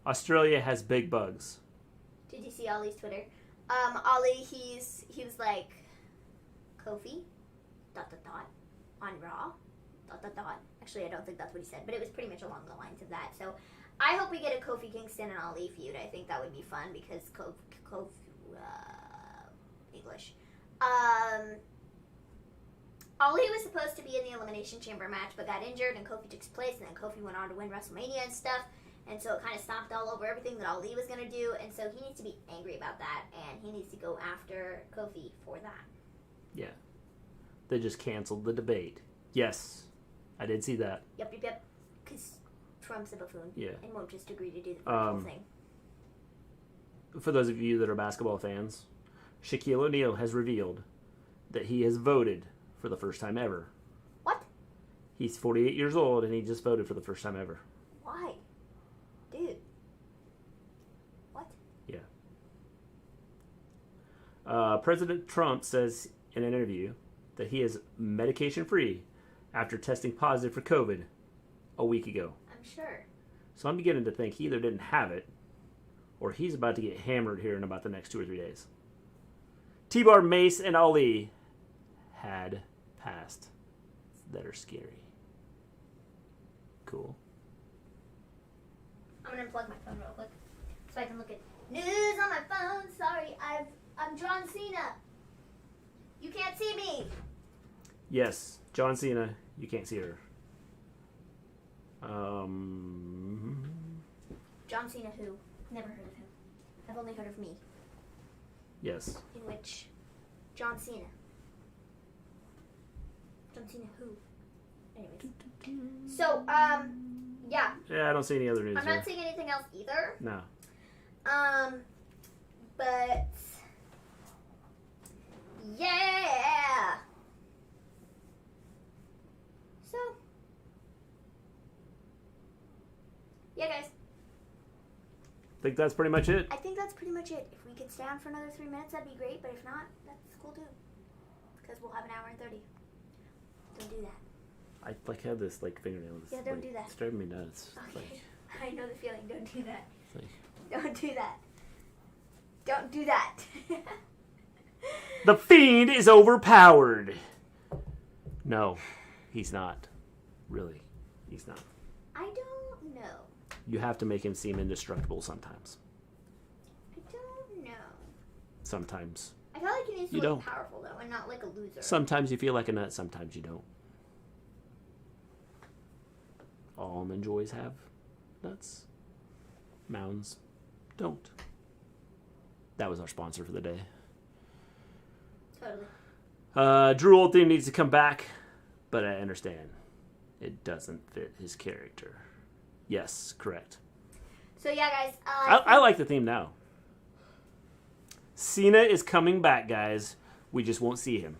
Australia has big bugs. Did you see Ollie's Twitter? Ollie, he was like, Kofi, ... on Raw, ... Actually, I don't think that's what he said, but it was pretty much along the lines of that. So, I hope we get a Kofi Kingston and Ali feud. I think that would be fun because English. Ali was supposed to be in the Elimination Chamber match, but got injured, and Kofi took his place, and then Kofi went on to win WrestleMania and stuff, and so it kind of stomped all over everything that Ali was going to do, and so he needs to be angry about that, and he needs to go after Kofi for that. Yeah. They just canceled the debate. Yes. I did see that. Yep. Because Trump's a buffoon. Yeah. And won't just agree to do the whole thing. For those of you that are basketball fans, Shaquille O'Neal has revealed that he has voted for the first time ever. What? He's 48 years old, and he just voted for the first time ever. Why? Dude. What? Yeah. President Trump says in an interview that he is medication-free after testing positive for COVID a week ago. I'm sure. So I'm beginning to think he either didn't have it, or he's about to get hammered here in about the next 2 or 3 days. T-Bar, Mace, and Ali had passed. That are scary. Cool. I'm gonna unplug my phone real quick so I can look at news on my phone. Sorry, I'm John Cena. You can't see me. Yes, John Cena. You can't see her. John Cena who? Never heard of him. I've only heard of me. Yes. In which John Cena. John Cena who? Anyways. So, yeah. Yeah, I don't see any other news. I'm not seeing anything else either. No. But yeah. So, yeah, guys. Think that's pretty much it? I think that's pretty much it. If we could stay on for another 3 minutes, that'd be great. But if not, that's cool too. Because we'll have an hour and 30. Don't do that. I have this fingernail. Yeah, don't do that. It's driving me nuts. Okay. I know the feeling. Don't do that. Don't do that. Don't do that. The Fiend is overpowered. No, he's not. Really, he's not. I don't know. You have to make him seem indestructible sometimes. I don't know. Sometimes. I feel like he needs to look powerful, though, and not like a loser. Sometimes you feel like a nut, sometimes you don't. All almond joys have nuts. Mounds don't. That was our sponsor for the day. Totally. Drew Old theme needs to come back, but I understand. It doesn't fit his character. Yes, correct. So yeah, guys. I like the theme now. Cena is coming back, guys. We just won't see him.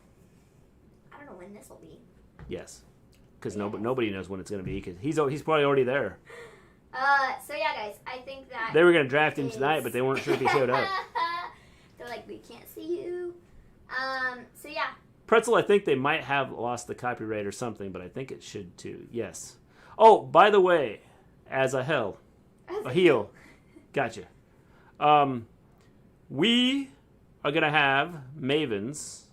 I don't know when this will be. Yes, because nobody knows when it's going to be. Because he's probably already there. So yeah, guys. I think that they were going to draft him tonight, but they weren't sure if he showed up. They're like, we can't see you. So yeah. Pretzel, I think they might have lost the copyright or something, but I think it should too. Yes. Oh, by the way, as a heel. Gotcha. We are going to have MAVEN'S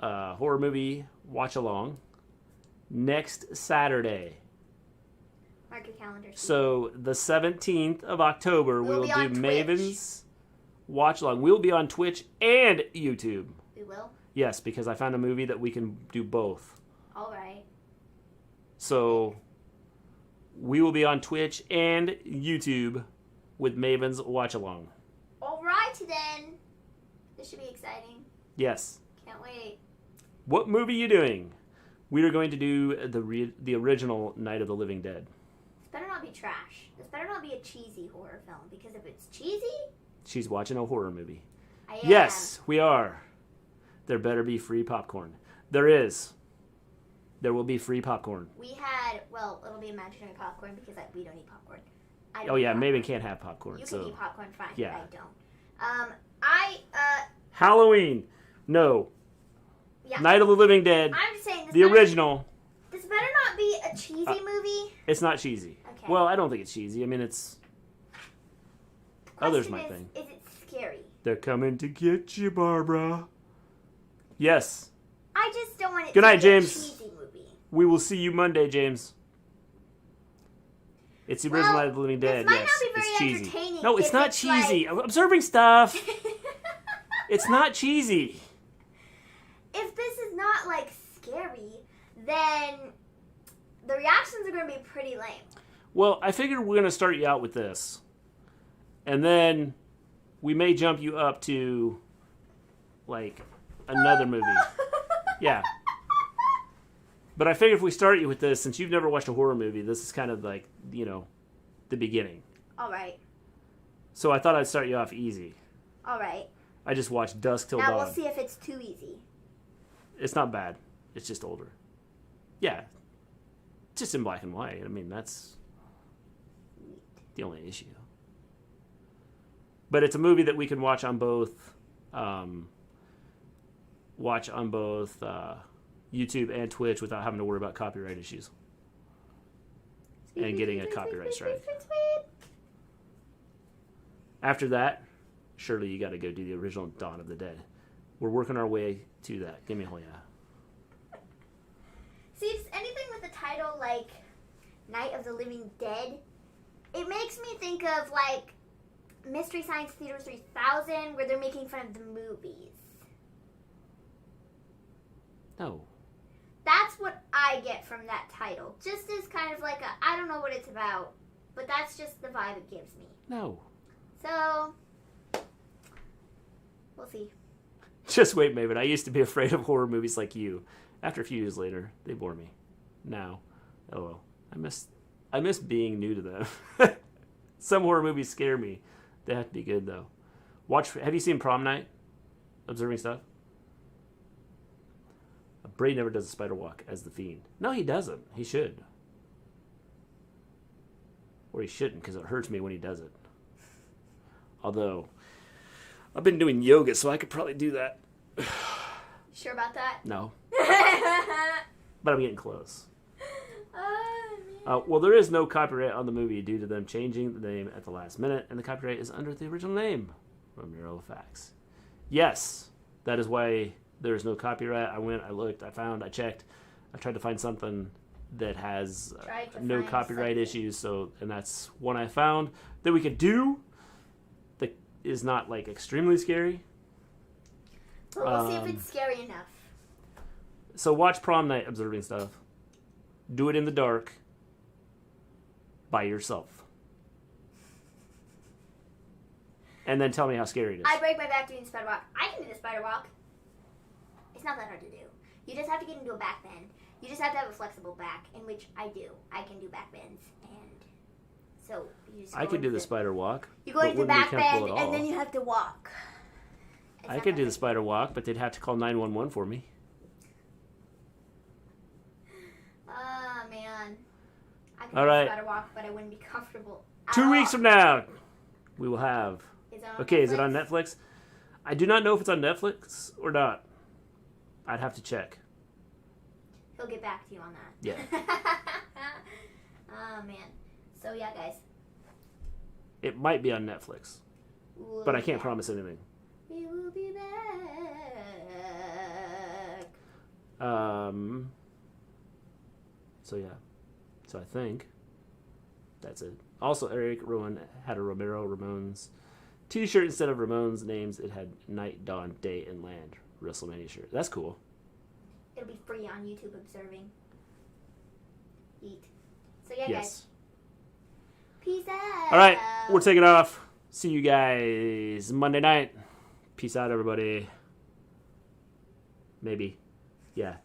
horror movie watch along next Saturday. Mark your calendars. So the 17th of October, we will do Twitch. MAVEN'S watch along. We'll be on Twitch and YouTube. We will? Yes, because I found a movie that we can do both. All right. So we will be on Twitch and YouTube with MAVEN'S watch along. All right, then. This should be exciting. Yes. Can't wait. What movie are you doing? We are going to do the original Night of the Living Dead. This better not be trash. This better not be a cheesy horror film, because if it's cheesy... She's watching a horror movie. I am. Yes, we are. There better be free popcorn. There is. There will be free popcorn. It'll be imaginary popcorn because we don't eat popcorn. Oh yeah, Maven can't have popcorn. You so. can eat popcorn, fine. Yeah. I don't. Halloween. No. Yeah. Night of the Living Dead. I'm just saying the original. This better not be a cheesy movie. It's not cheesy. Okay. Well, I don't think it's cheesy. I mean, it's. Others might think. Is it scary? They're coming to get you, Barbara. Yes. I just don't want it Good to night, be James. a cheesy movie. We will see you Monday, James. It's the original Night of the Living Dead. This might yes, not be very it's cheesy. entertaining. No, it's not cheesy. Like... I'm observing stuff. It's not cheesy. If this is not like scary, then the reactions are going to be pretty lame. Well, I figured we're going to start you out with this. And then we may jump you up to like another movie. Yeah. But I figured if we start you with this, since you've never watched a horror movie, this is kind of like, the beginning. All right. So I thought I'd start you off easy. All right. I just watched Dusk Till Dawn. Now we'll see if it's too easy. It's not bad. It's just older. Yeah. Just in black and white. I mean, that's the only issue. But it's a movie that we can watch on both YouTube and Twitch without having to worry about copyright issues. And getting a copyright strike. After that, surely you got to go do the original Dawn of the Dead. We're working our way to that. Give me a whole yeah. See, just anything with a title like Night of the Living Dead, it makes me think of like Mystery Science Theater 3000, where they're making fun of the movies. No. That's what I get from that title. Just as kind of like I don't know what it's about, but that's just the vibe it gives me. No. So, we'll see. Just wait, Maven. I used to be afraid of horror movies like you. After a few years later, they bore me. Now, I miss being new to them. Some horror movies scare me. They have to be good, though. Have you seen Prom Night? Observing Stuff? Bray never does a spider walk as the Fiend. No, he doesn't. He should. Or he shouldn't, because it hurts me when he does it. Although, I've been doing yoga, so I could probably do that. You sure about that? No. But I'm getting close. Well, there is no copyright on the movie due to them changing the name at the last minute, and the copyright is under the original name. Romero Facts. Yes, that is why there is no copyright. I went, I looked, I found, I checked. I tried to find something that has no copyright issues, and that's one I found that we could do that is not like extremely scary. But we'll see if it's scary enough. So watch Prom Night Observing Stuff. Do it in the dark by yourself. And then tell me how scary it is. I break my back doing the spider walk. I can do the spider walk. It's not that hard to do. You just have to get into a back bend. You just have to have a flexible back, in which I do. I can do back bends, and so you just. I could do the spider walk. You go into the back bend, and then you have to walk. I could do the spider walk, but they'd have to call 911 for me. Oh, man. I could All do right. the spider walk, but I wouldn't be comfortable. 2 weeks from now, we will have. Is it on Okay, Netflix? is it on Netflix? I do not know if it's on Netflix or not. I'd have to check. He'll get back to you on that. Yeah. Oh, man. So, yeah, guys. It might be on Netflix, but I can't promise anything. We will be back. So yeah. So I think that's it. Also, Eric Rowan had a Romero Ramones t-shirt instead of Ramones names. It had Night, Dawn, Day, and Land WrestleMania shirt. That's cool. It'll be free on YouTube Observing. Eat. So yeah, Yes. guys. Peace out. All right, we're taking off. See you guys Monday night. Peace out, everybody. Maybe. Yeah.